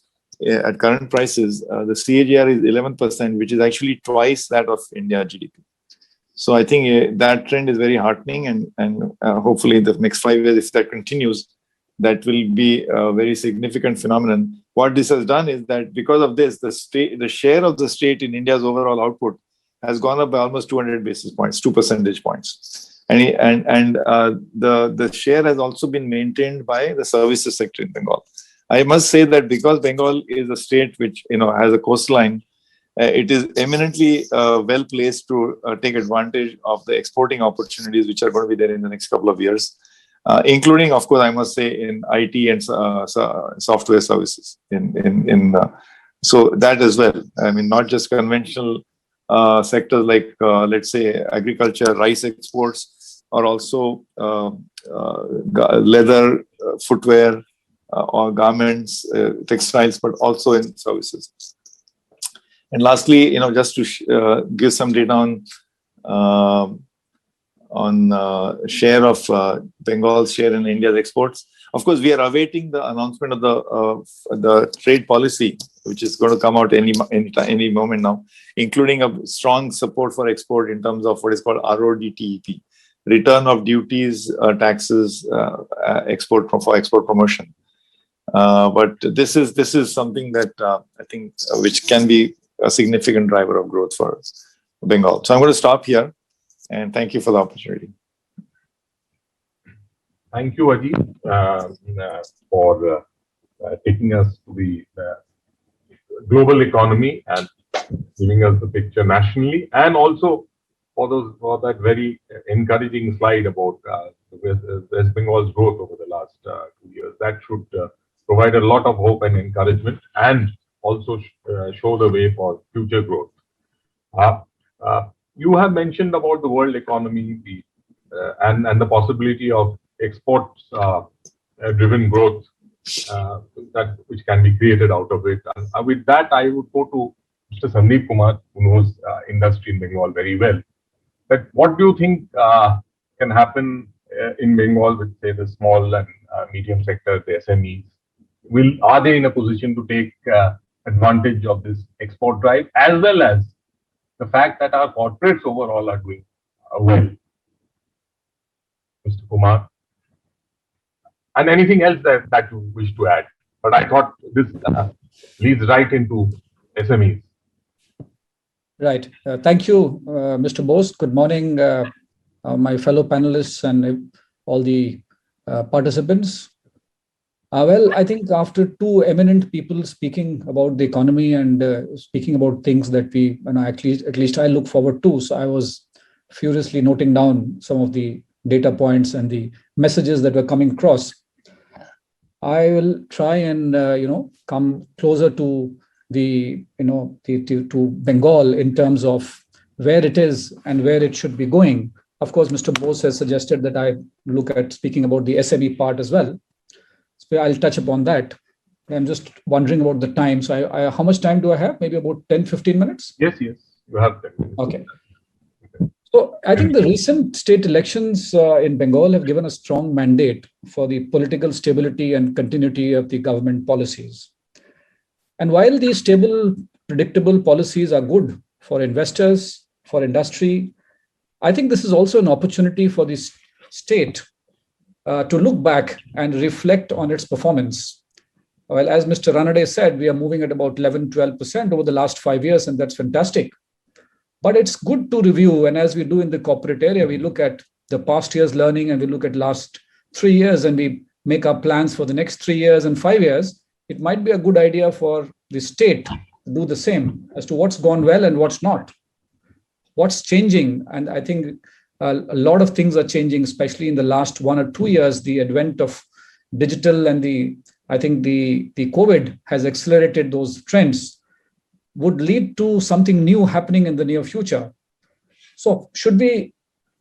at current prices, the CAGR is 11%, which is actually twice that of India GDP. So I think that trend is very heartening, and hopefully the next 5 years, if that continues, that will be a very significant phenomenon. What this has done is that because of this, the share of the state in India's overall output has gone up by almost 200 basis points, 2 percentage points. And the share has also been maintained by the services sector in Bengal. I must say that because Bengal is a state which has a coastline, it is eminently well placed to take advantage of the exporting opportunities which are going to be there in the next couple of years, including, of course, I must say, in IT and software services. So that as well. I mean, not just conventional sectors like, let's say, agriculture, rice exports, or also leather, footwear, or garments, textiles, but also in services. And lastly, just to give some data on share of Bengal's share in India's exports. Of course, we are awaiting the announcement of the trade policy, which is going to come out any moment now, including a strong support for export in terms of what is called RODTEP, return of duties, taxes, for export promotion. But this is something that I think which can be a significant driver of growth for Bengal. So I'm going to stop here, and thank you for the opportunity. Thank you, Ajit, for taking us to the global economy and giving us the picture nationally, and also for that very encouraging slide about West Bengal's growth over the last 2 years. That should provide a lot of hope and encouragement, and also show the way for future growth. You have mentioned about the world economy and the possibility of exports driven growth which can be created out of it. And with that, I would go to Mr. Sandeep Kumar, who knows industry in Bengal very well. But what do you think can happen in Bengal with, say, the small and medium sector, the SMEs? Are they in a position to take advantage of this export drive, as well as the fact that our corporates overall are doing well? Mr. Kumar, and anything else that you wish to add? But I thought this leads right into SMEs. Right. Thank you, Mr. Bose. Good morning, my fellow panelists and all the participants. Well, I think after two eminent people speaking about the economy and speaking about things that we, at least I look forward to. So I was furiously noting down some of the data points and the messages that were coming across. I will try and come closer to to Bengal in terms of where it is and where it should be going. Of course, Mr. Bose has suggested that I look at speaking about the SME part as well. So I'll touch upon that. I'm just wondering about the time. So how much time do I have? Maybe about 10-15 minutes? Yes, you have 10 minutes. Okay. So I think the recent state elections in Bengal have given a strong mandate for the political stability and continuity of the government policies. And while these stable, predictable policies are good for investors, for industry, I think this is also an opportunity for the state to look back and reflect on its performance. Well, as Mr. Ranade said, we are moving at about 11, 12% over the last 5 years, and that's fantastic. But it's good to review. And as we do in the corporate area, we look at the past year's learning and we look at last 3 years and we make our plans for the next 3 years and 5 years. It might be a good idea for the state to do the same as to what's gone well and what's not. What's changing? And I think a lot of things are changing, especially in the last 1 or 2 years. The advent of digital and I think the COVID has accelerated those trends, would lead to something new happening in the near future. So should we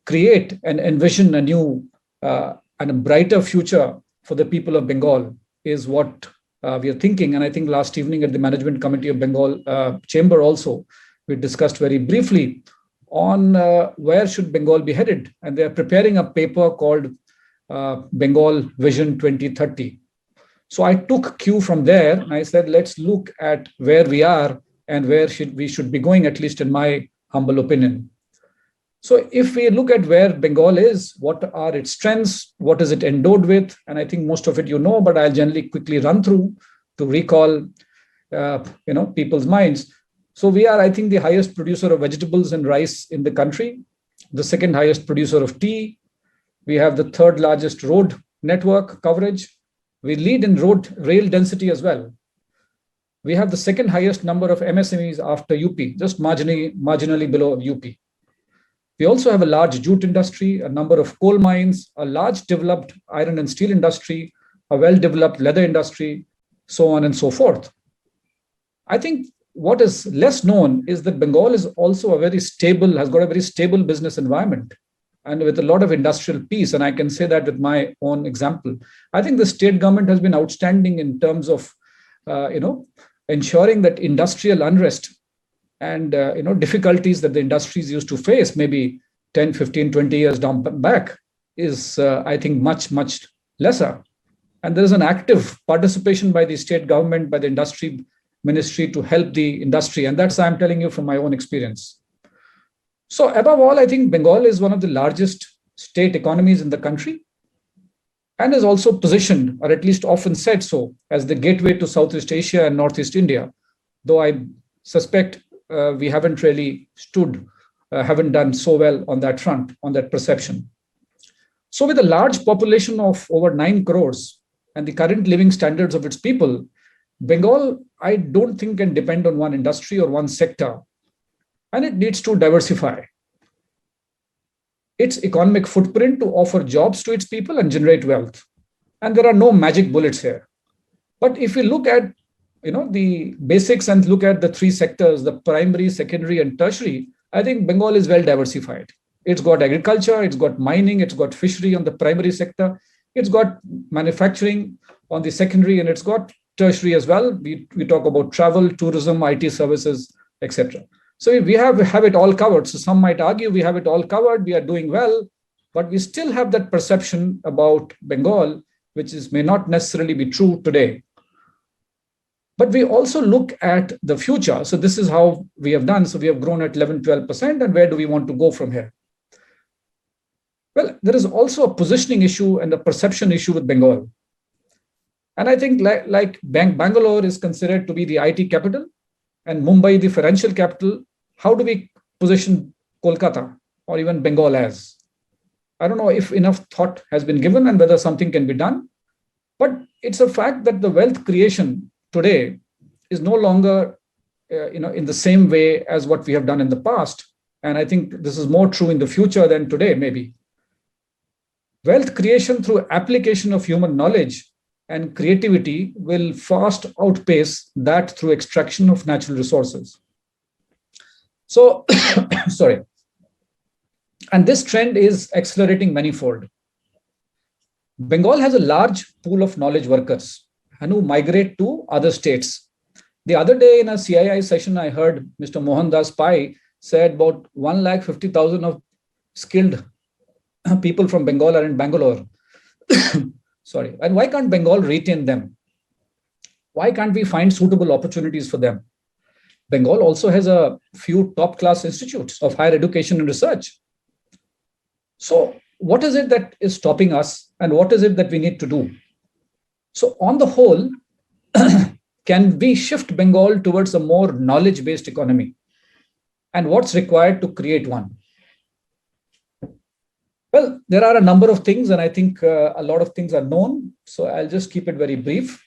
create and envision a new and a brighter future for the people of Bengal is what we are thinking. And I think last evening at the Management Committee of Bengal Chamber also, we discussed very briefly on where should Bengal be headed. And they're preparing a paper called Bengal Vision 2030. So I took cue from there and I said, let's look at where we are and where we should be going, at least in my humble opinion. So if we look at where Bengal is, what are its strengths, what is it endowed with? And I think most of it you know, but I'll generally quickly run through to recall people's minds. So we are, I think, the highest producer of vegetables and rice in the country, the second highest producer of tea. We have the third largest road network coverage. We lead in rail density as well. We have the second highest number of MSMEs after UP, just marginally below UP. We also have a large jute industry, a number of coal mines, a large developed iron and steel industry, a well-developed leather industry, so on and so forth. I think what is less known is that Bengal is also has got a very stable business environment and with a lot of industrial peace. And I can say that with my own example. I think the state government has been outstanding in terms of, ensuring that industrial unrest and, difficulties that the industries used to face maybe 10, 15, 20 years down back is, I think, much, much lesser. And there is an active participation by the state government, by the industry ministry to help the industry. And that's, I'm telling you from my own experience. So above all, I think Bengal is one of the largest state economies in the country and is also positioned, or at least often said so, as the gateway to Southeast Asia and Northeast India, though I suspect we haven't really haven't done so well on that front, on that perception. So with a large population of over 9 crores and the current living standards of its people, Bengal, I don't think can depend on one industry or one sector, and it needs to diversify its economic footprint to offer jobs to its people and generate wealth. And there are no magic bullets here. But if we look at the basics and look at the 3 sectors, the primary, secondary, and tertiary, I think Bengal is well diversified. It's got agriculture, it's got mining, it's got fishery on the primary sector, it's got manufacturing on the secondary, and it's got tertiary as well. We talk about travel, tourism, IT services, etc. So we have it all covered. So some might argue we have it all covered, we are doing well, but we still have that perception about Bengal, which may not necessarily be true today. But we also look at the future. So this is how we have done. So we have grown at 11, 12%. And where do we want to go from here? Well, there is also a positioning issue and a perception issue with Bengal. And I think like Bangalore is considered to be the IT capital and Mumbai the financial capital, how do we position Kolkata or even Bengal as? I don't know if enough thought has been given and whether something can be done. But it's a fact that the wealth creation today is no longer in the same way as what we have done in the past. And I think this is more true in the future than today, maybe. Wealth creation through application of human knowledge and creativity will fast outpace that through extraction of natural resources. So, sorry. And this trend is accelerating manifold. Bengal has a large pool of knowledge workers and who migrate to other states. The other day in a CII session, I heard Mr. Mohandas Pai said about 150,000 of skilled people from Bengal are in Bangalore. Sorry. And why can't Bengal retain them? Why can't we find suitable opportunities for them? Bengal also has a few top-class institutes of higher education and research. So what is it that is stopping us and what is it that we need to do? So on the whole, can we shift Bengal towards a more knowledge-based economy? And what's required to create one? Well, there are a number of things, and I think a lot of things are known. So I'll just keep it very brief.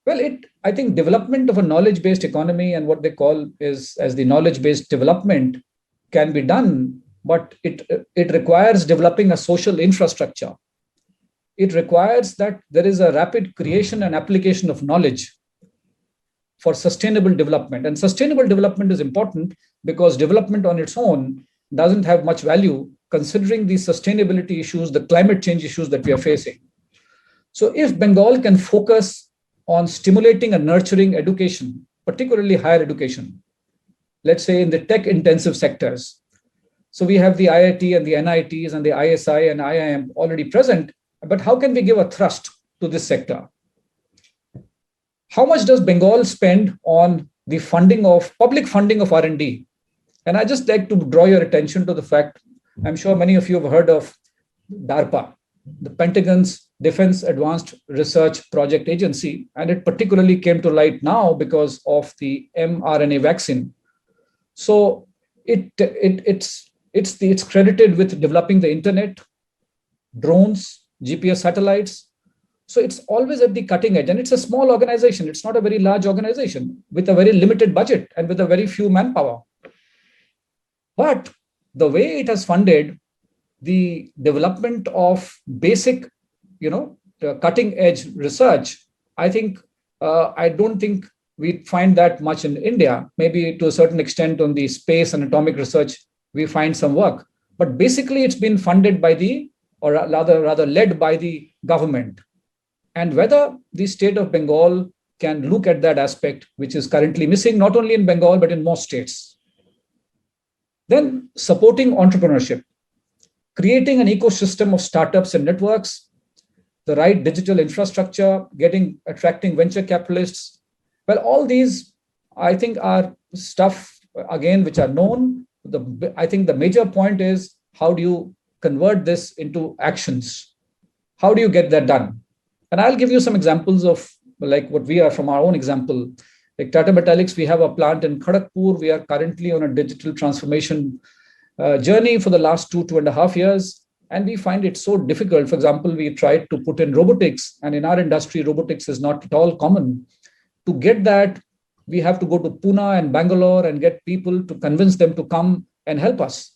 Well, I think development of a knowledge-based economy and what they call is as the knowledge-based development can be done, but it requires developing a social infrastructure. It requires that there is a rapid creation and application of knowledge for sustainable development. And sustainable development is important because development on its own doesn't have much value considering the sustainability issues, the climate change issues that we are facing. So if Bengal can focus on stimulating and nurturing education, particularly higher education, let's say in the tech-intensive sectors. So we have the IIT and the NITs and the ISI and IIM already present, but how can we give a thrust to this sector? How much does Bengal spend on the public funding of R&D? And I just like to draw your attention to the fact, I'm sure many of you have heard of DARPA, the Pentagon's Defense Advanced Research Project Agency, and it particularly came to light now because of the mRNA vaccine. So it's credited with developing the internet, drones, GPS satellites. So it's always at the cutting edge, and it's a small organization. It's not a very large organization with a very limited budget and with a very few manpower. But the way it has funded the development of basic, cutting edge research, I don't think we find that much in India. Maybe to a certain extent on the space and atomic research, we find some work. But basically it's been funded by or rather led by the government. And whether the state of Bengal can look at that aspect, which is currently missing, not only in Bengal, but in most states. Then supporting entrepreneurship, creating an ecosystem of startups and networks, the right digital infrastructure, attracting venture capitalists. Well, all these, I think, are stuff, again, which are known. I think the major point is, how do you convert this into actions? How do you get that done? And I'll give you some examples of like what we are from our own example. Like Tata Metallics, we have a plant in Kharagpur. We are currently on a digital transformation journey for the last 2.5 years. And we find it so difficult. For example, we tried to put in robotics, and in our industry, robotics is not at all common. To get that, we have to go to Pune and Bangalore and get people to convince them to come and help us.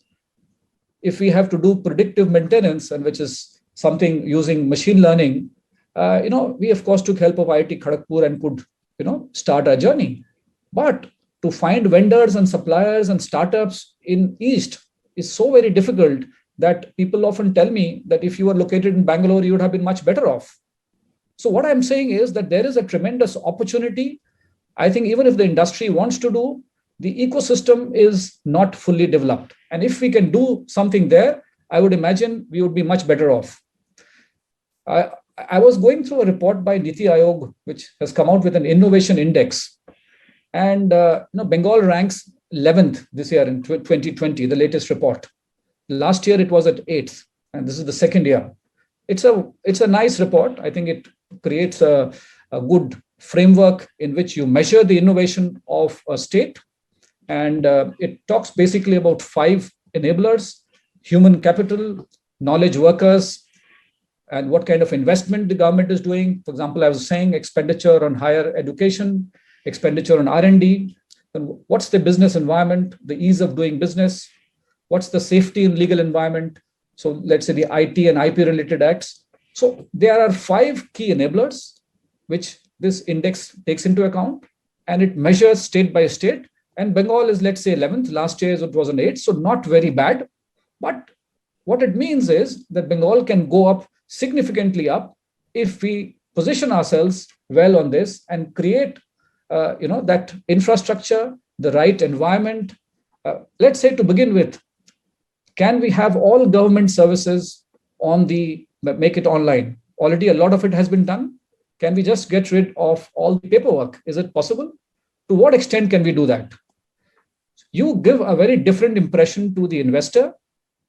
If we have to do predictive maintenance, and which is something using machine learning, we of course took help of IIT Kharagpur and could, start our journey. But to find vendors and suppliers and startups in East is so very difficult that people often tell me that if you were located in Bangalore, you would have been much better off. So what I'm saying is that there is a tremendous opportunity. I think even if the industry wants to do, the ecosystem is not fully developed. And if we can do something there, I would imagine we would be much better off. I was going through a report by Niti Aayog, which has come out with an innovation index. And Bengal ranks 11th this year in 2020, the latest report. Last year, it was at 8th, and this is the second year. It's a nice report. I think it creates a good framework in which you measure the innovation of a state. And it talks basically about 5 enablers: human capital, knowledge workers, and what kind of investment the government is doing. For example, I was saying expenditure on higher education, expenditure on R&D, and what's the business environment, the ease of doing business, what's the safety and legal environment. So let's say the IT and IP related acts. So there are 5 key enablers, which this index takes into account, and it measures state by state. And Bengal is, let's say, 11th. Last year it was an 8th, so not very bad. But what it means is that Bengal can go up significantly up if we position ourselves well on this and create that infrastructure, the right environment. Let's say to begin with, can we have all government services make it online? Already a lot of it has been done. Can we just get rid of all the paperwork? Is it possible? To what extent can we do that? You give a very different impression to the investor,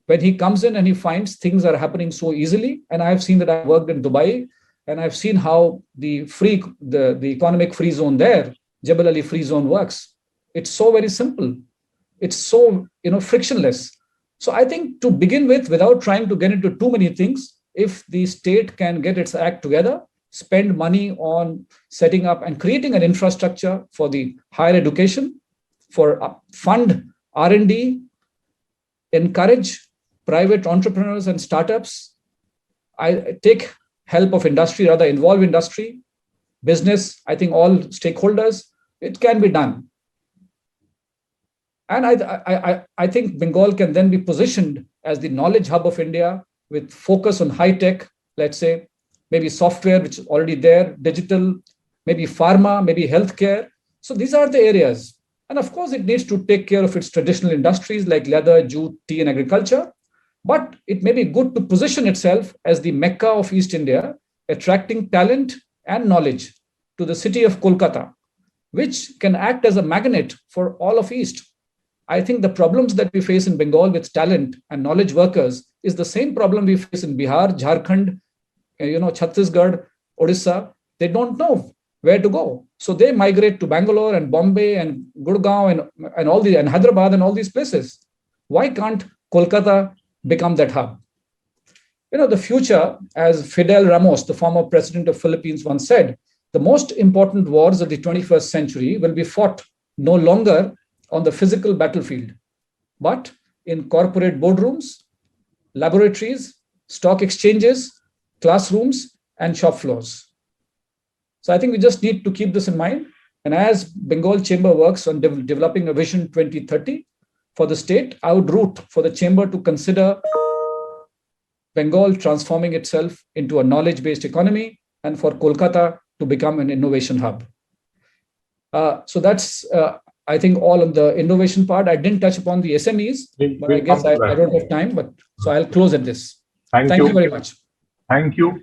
when he comes in and he finds things are happening so easily. And I've seen that. I've worked in Dubai, and I've seen how the economic free zone there, Jebel Ali free zone, works. It's so very simple. It's so frictionless. So I think, to begin with, without trying to get into too many things, if the state can get its act together, spend money on setting up and creating an infrastructure for the higher education, for fund R&D, encourage private entrepreneurs and startups, I take help of industry, rather involve industry, business, I think all stakeholders, it can be done. And I think Bengal can then be positioned as the knowledge hub of India, with focus on high tech, let's say, maybe software, which is already there, digital, maybe pharma, maybe healthcare. So these are the areas. And of course, it needs to take care of its traditional industries like leather, jute, tea, and agriculture. But it may be good to position itself as the Mecca of East India, attracting talent and knowledge to the city of Kolkata, which can act as a magnet for all of East. I think the problems that we face in Bengal with talent and knowledge workers is the same problem we face in Bihar, Jharkhand, Chhattisgarh, Odisha. They don't know where to go. So they migrate to Bangalore and Bombay and Gurgaon and Hyderabad and all these places. Why can't Kolkata become that hub? The future, as Fidel Ramos, the former president of Philippines, once said, the most important wars of the 21st century will be fought no longer on the physical battlefield, but in corporate boardrooms, laboratories, stock exchanges, classrooms, and shop floors. So I think we just need to keep this in mind. And as Bengal Chamber works on developing a Vision 2030 for the state, I would root for the Chamber to consider Bengal transforming itself into a knowledge-based economy, and for Kolkata to become an innovation hub. So that's, I think, all on the innovation part. I didn't touch upon the SMEs, but I guess I don't have time. But so I'll close at this. Thank you very much. Thank you,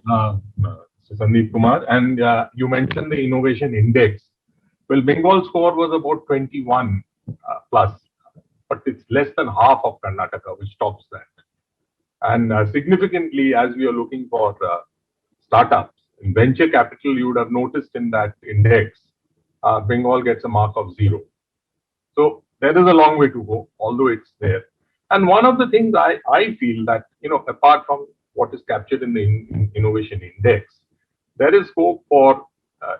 Sandeep Kumar. And you mentioned the innovation index. Well, Bengal's score was about 21 plus, but it's less than half of Karnataka, which tops that. And significantly, as we are looking for startups in venture capital, you would have noticed in that index, Bengal gets a mark of 0. So there is a long way to go, although it's there. And one of the things I feel that, apart from what is captured in the innovation index, there is scope for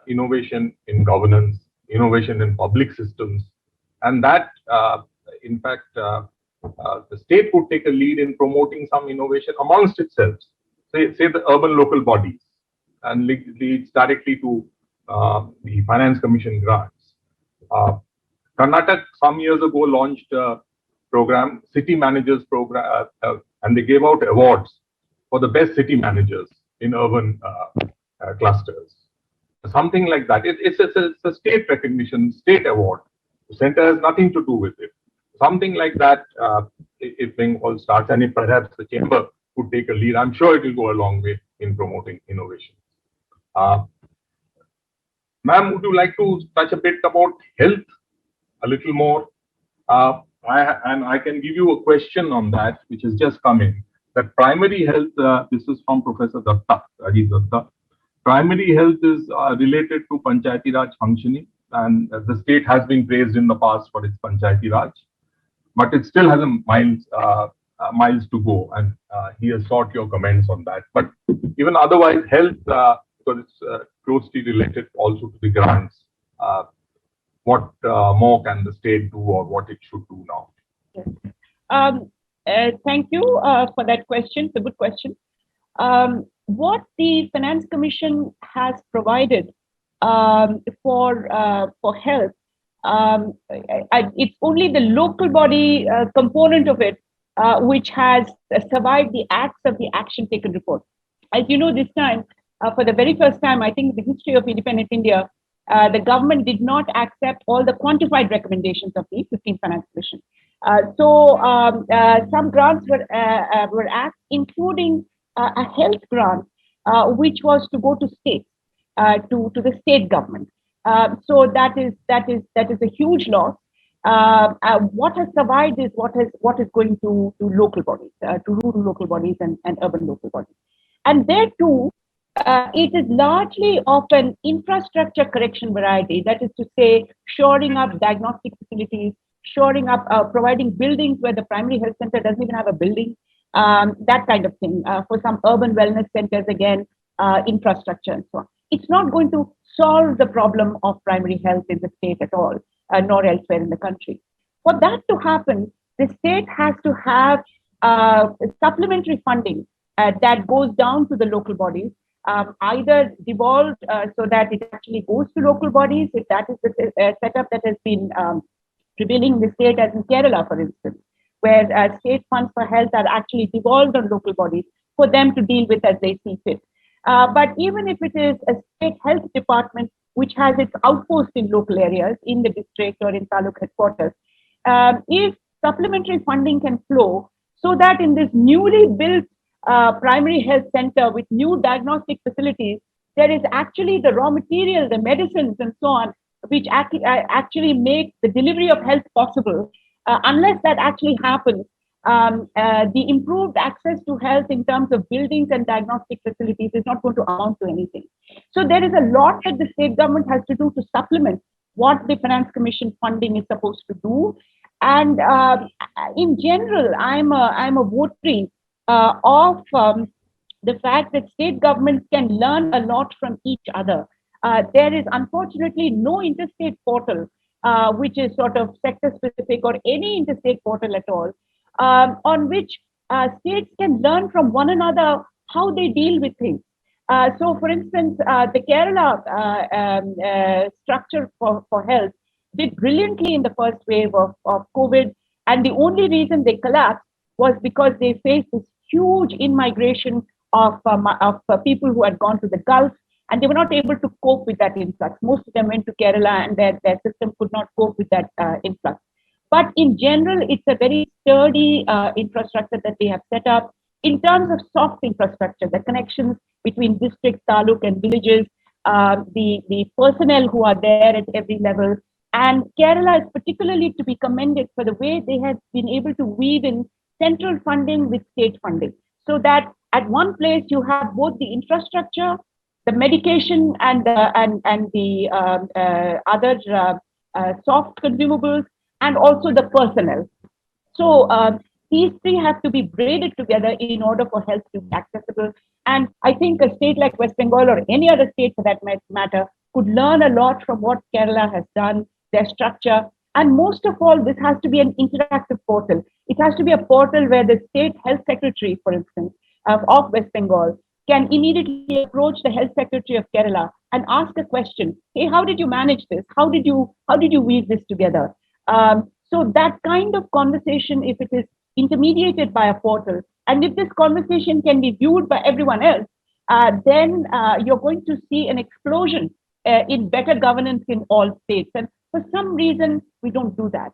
innovation in governance, innovation in public systems, and that, in fact, the state could take a lead in promoting some innovation amongst itself, say the urban local bodies, and leads directly to the Finance Commission grants. Karnataka some years ago launched a program, City Managers Program, and they gave out awards for the best city managers in urban clusters. Something like that. It's a state recognition, state award. The center has nothing to do with it. Something like that, if Bengal starts, and if perhaps the chamber could take a lead, I'm sure it will go a long way in promoting innovation. Ma'am, would you like to touch a bit about health a little more? I can give you a question on that, which has just come in. That primary health, this is from Professor Datta, Rajiv Datta. Primary health is related to Panchayati Raj functioning, and the state has been praised in the past for its Panchayati Raj, but it still has miles to go, and he has sought your comments on that. But even otherwise, health, because it's closely related also to the grants, what more can the state do, or what it should do now? Thank you for that question. It's a good question. What the Finance Commission has provided for health, it's only the local body component of it which has survived the acts of the action taken report. As you know, this time, for the very first time, I think in the history of independent India, the government did not accept all the quantified recommendations of the 15th Finance Commission. So some grants were asked, including a health grant, which was to go to states, to the state government. So that is a huge loss. What has survived is what is going to local bodies, to rural local bodies and urban local bodies. And there too, it is largely of an infrastructure correction variety. That is to say, shoring up diagnostic facilities, shoring up, providing buildings where the primary health center doesn't even have a building, that kind of thing. For some urban wellness centers, again, infrastructure and so on. It's not going to solve the problem of primary health in the state at all, nor elsewhere in the country. For that to happen, the state has to have supplementary funding that goes down to the local bodies, either devolved so that it actually goes to local bodies, if that is the setup that has been prevailing in the state, as in Kerala, for instance, where state funds for health are actually devolved on local bodies for them to deal with as they see fit. But even if it is a state health department which has its outpost in local areas, in the district or in taluk headquarters, if supplementary funding can flow so that in this newly built primary health center with new diagnostic facilities, there is actually the raw material, the medicines and so on, which actually make the delivery of health possible. Unless that actually happens, the improved access to health in terms of buildings and diagnostic facilities is not going to amount to anything. So there is a lot that the state government has to do to supplement what the Finance Commission funding is supposed to do. And in general, I'm a votary of the fact that state governments can learn a lot from each other. There is unfortunately no interstate portal, which is sort of sector specific or any interstate portal at all, on which states can learn from one another how they deal with things. So, for instance, the Kerala structure for health did brilliantly in the first wave of COVID. And the only reason they collapsed was because they faced this huge in-migration of people who had gone to the Gulf, and they were not able to cope with that influx. Most of them went to Kerala, and their system could not cope with that influx. But in general, it's a very sturdy infrastructure that they have set up. In terms of soft infrastructure, the connections between districts, taluk, and villages, the personnel who are there at every level. And Kerala is particularly to be commended for the way they have been able to weave in central funding with state funding, so that at one place you have both the infrastructure, the medication, and the other soft consumables, and also the personnel. So these three have to be braided together in order for health to be accessible. And I think a state like West Bengal, or any other state for that matter, could learn a lot from what Kerala has done, their structure. And most of all, this has to be an interactive portal. It has to be a portal where the state health secretary, for instance, of West Bengal, can immediately approach the health secretary of Kerala and ask a question. Hey, how did you manage this? How did you weave this together? So that kind of conversation, if it is intermediated by a portal, and if this conversation can be viewed by everyone else, then you're going to see an explosion in better governance in all states. And for some reason, we don't do that.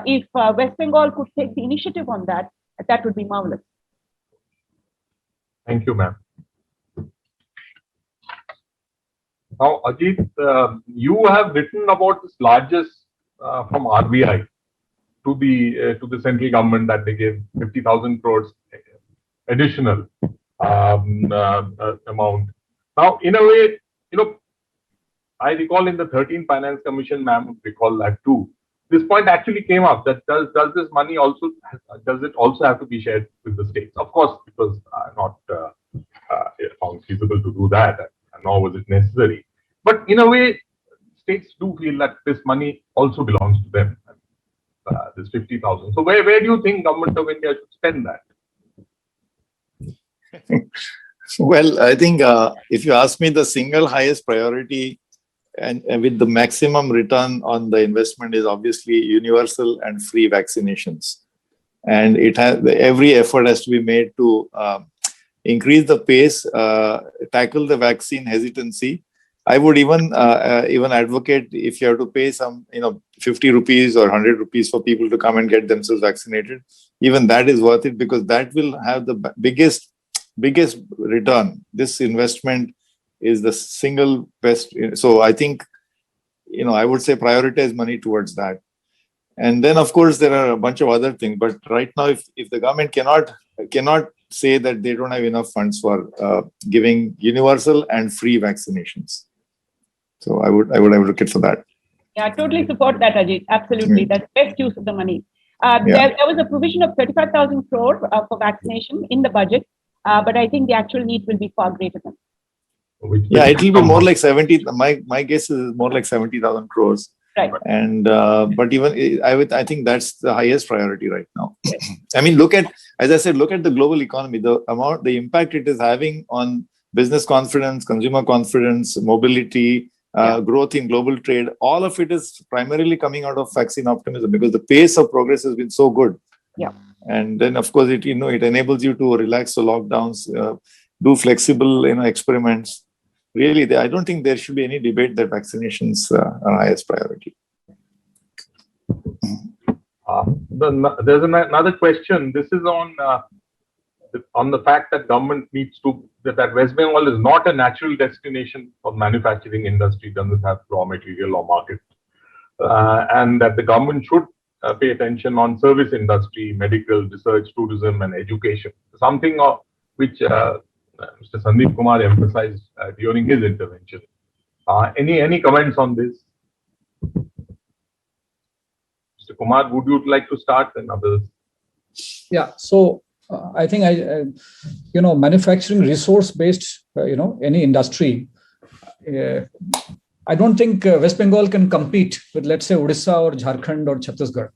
If West Bengal could take the initiative on that, that would be marvelous. Thank you, ma'am. Now, Ajit, you have written about this largest from RBI to the central government, that they gave 50,000 crores additional amount. Now, in a way, I recall in the 13th Finance Commission, ma'am, recall that too. This point actually came up, that does this money also, does it also have to be shared with the states? Of course, it was not found feasible to do that, nor was it necessary. But in a way, states do feel that this money also belongs to them, this 50,000. So where do you think Government of India should spend that? Well, I think if you ask me, the single highest priority and with the maximum return on the investment is obviously universal and free vaccinations. And it has, every effort has to be made to increase the pace, tackle the vaccine hesitancy. I would even advocate, if you have to pay some 50 rupees or 100 rupees for people to come and get themselves vaccinated, even that is worth it, because that will have the biggest return. This investment is the single best. So I think, I would say prioritize money towards that. And then, of course, there are a bunch of other things. But right now, if the government cannot say that they don't have enough funds for giving universal and free vaccinations, so I would advocate for that. Yeah, I totally support that, Ajit. Absolutely, that's best use of the money. There was a provision of 35,000 crore for vaccination in the budget, but I think the actual need will be far greater than. Yeah, it will be more like 70. My guess is more like 70,000 crores. Right. And but even I think that's the highest priority right now. I mean, as I said, look at the global economy, the impact it is having on business confidence, consumer confidence, mobility, growth in global trade. All of it is primarily coming out of vaccine optimism because the pace of progress has been so good. Yeah. And then, of course, it enables you to relax the lockdowns, do flexible experiments. Really, I don't think there should be any debate that vaccinations are highest priority. There's another question. This is on the fact that government needs to that West Bengal is not a natural destination for manufacturing industry, doesn't have raw material or market, and that the government should pay attention on service industry, medical, research, tourism, and education. Something which Mr. Sandeep Kumar emphasized during his intervention. Any comments on this? Mr. Kumar, would you like to start and others? Yeah, so I think manufacturing resource-based, any industry, I don't think West Bengal can compete with, let's say, Odisha or Jharkhand or Chhattisgarh.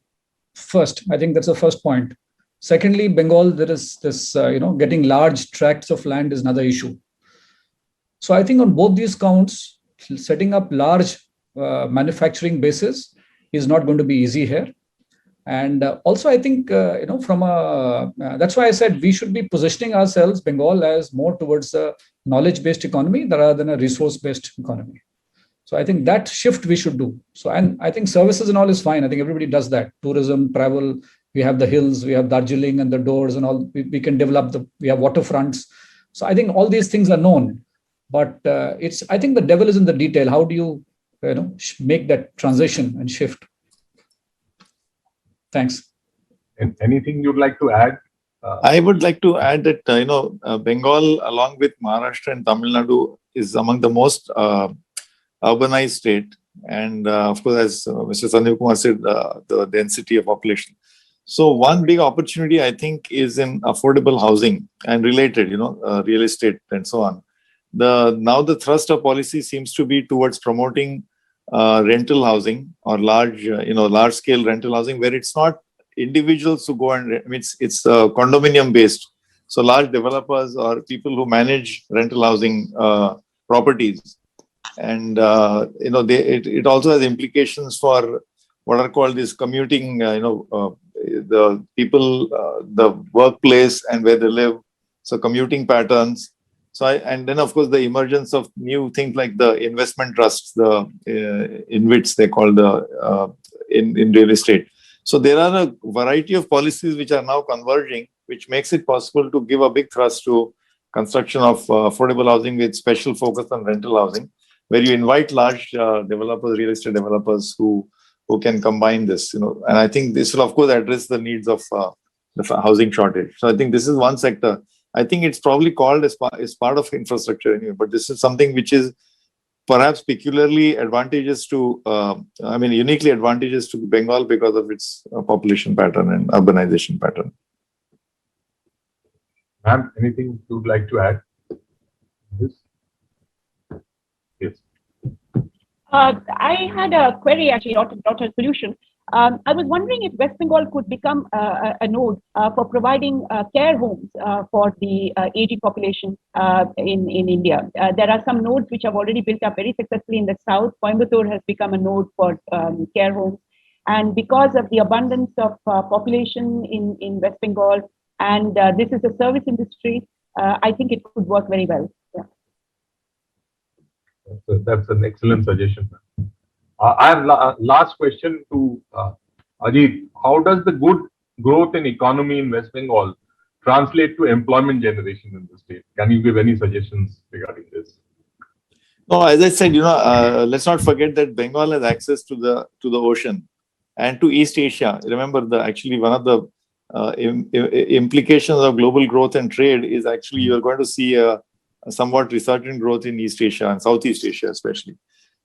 First, I think that's the first point. Secondly, Bengal, there is this, getting large tracts of land is another issue. So I think on both these counts, setting up large manufacturing bases is not going to be easy here. And also, I think, that's why I said we should be positioning ourselves, Bengal, as more towards a knowledge-based economy rather than a resource-based economy. So I think that shift we should do. So, and I think services and all is fine. I think everybody does that. Tourism, travel, we have the hills, we have Darjeeling and the doors and all. We can develop we have waterfronts. So I think all these things are known. But I think the devil is in the detail. How do you, make that transition and shift? Thanks. Anything you'd like to add? I would like to add that, Bengal, along with Maharashtra and Tamil Nadu, is among the most urbanized state. And of course, as Mr. Sandeep Kumar said, the density of population. So one big opportunity, I think, is in affordable housing and related, real estate and so on. Now the thrust of policy seems to be towards promoting rental housing or large scale rental housing, where it's not individuals who go and it's condominium based. So large developers or people who manage rental housing properties, and it also has implications for what are called these commuting, the people, the workplace and where they live. So commuting patterns. So and then of course the emergence of new things like the investment trusts, in which they call in real estate. So there are a variety of policies which are now converging, which makes it possible to give a big thrust to construction of affordable housing with special focus on rental housing, where you invite large developers, real estate developers who can combine this, and I think this will of course address the needs of the housing shortage. So I think this is one sector. I think it's probably called as part of infrastructure anyway, but this is something which is perhaps peculiarly advantageous to, uniquely advantageous to Bengal because of its population pattern and urbanization pattern. Ma'am, anything you'd like to add? Yes. I had a query, actually, not a solution. I was wondering if West Bengal could become a node for providing care homes for the aging population in India. There are some nodes which have already built up very successfully in the south. Coimbatore has become a node for care homes. And because of the abundance of population in West Bengal, and this is a service industry, I think it could work very well. Yeah. That's an excellent suggestion. I have last question to Ajit. How does the good growth in economy in West Bengal translate to employment generation in the state? Can you give any suggestions regarding this? No, as I said, let's not forget that Bengal has access to the ocean, and to East Asia. Remember, actually one of the implications of global growth and trade is actually you are going to see a somewhat resurgent growth in East Asia and Southeast Asia especially.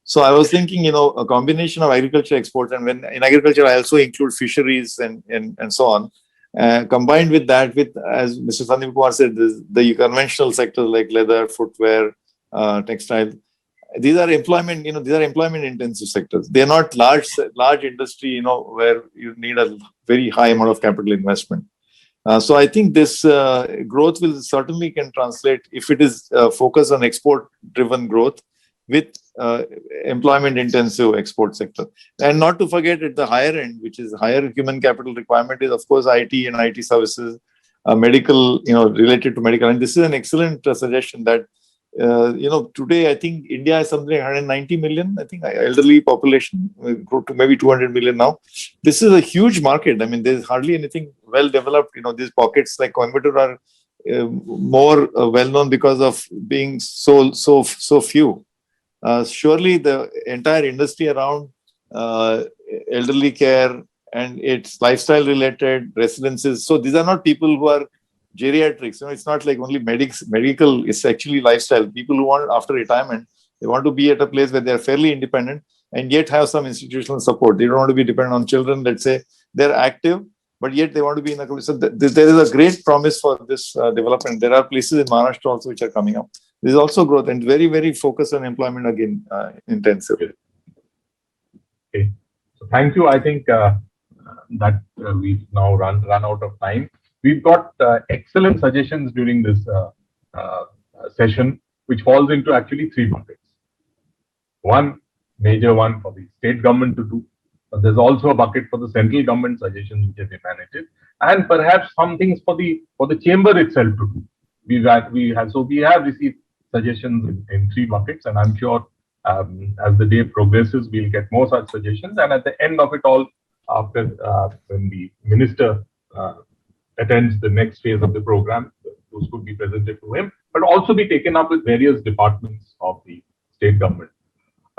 So I was thinking, a combination of agriculture exports, and when in agriculture I also include fisheries and so on. Combined with that, as Mr. Sandeep Kumar said, the conventional sectors like leather, footwear, textile. These are employment intensive sectors. They are not large industry, where you need a very high amount of capital investment. So I think this growth will certainly can translate if it is focused on export driven growth with employment intensive export sector. And not to forget at the higher end, which is higher human capital requirement, is of course IT and IT services, medical, related to medical. And this is an excellent suggestion that today I think India has something like 190 million, I think, elderly population, grow to maybe 200 million now. This is a huge market. I mean, there's hardly anything well developed. These pockets like Coimbatore are more well known because of being so few. Surely the entire industry around elderly care and its lifestyle related residences. So these are not people who are geriatrics. It's not like only medical, it's actually lifestyle. People who want, after retirement, they want to be at a place where they're fairly independent and yet have some institutional support. They don't want to be dependent on children. Let's say they're active, but yet they want to be in a community. So there is a great promise for this development. There are places in Maharashtra also which are coming up. There's also growth and very, very focused on employment again, intensive. Okay. So thank you. I think that we've now run out of time. We've got excellent suggestions during this session, which falls into actually three buckets. One major one for the state government to do, but there's also a bucket for the central government suggestions which have emanated, and perhaps some things for the chamber itself to do. We have received suggestions in three buckets, and I'm sure as the day progresses, we'll get more such suggestions. And at the end of it all, after when the minister attends the next phase of the program, those could be presented to him, but also be taken up with various departments of the state government.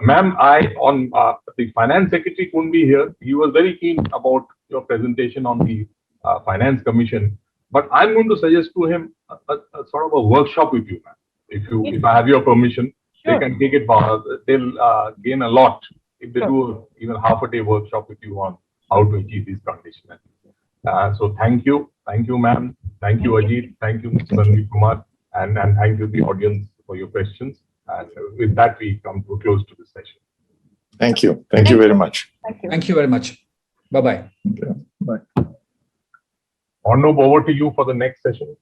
Ma'am, the finance secretary couldn't be here. He was very keen about your presentation on the finance commission, but I'm going to suggest to him a sort of a workshop with you, ma'am. If I have your permission, sure. They can take it forward. They'll gain a lot if they do even half a day workshop with you on how to achieve these conditions. So thank you, ma'am. Thank you, Ajit. Thank you, Mr. Sandeep Kumar, and thank you, the audience, for your questions. And with that, we come to a close to this session. Thank you. Thank you very much. Thank you. Thank you very much. Bye-bye. Okay. Bye. Arnob, over to you for the next session.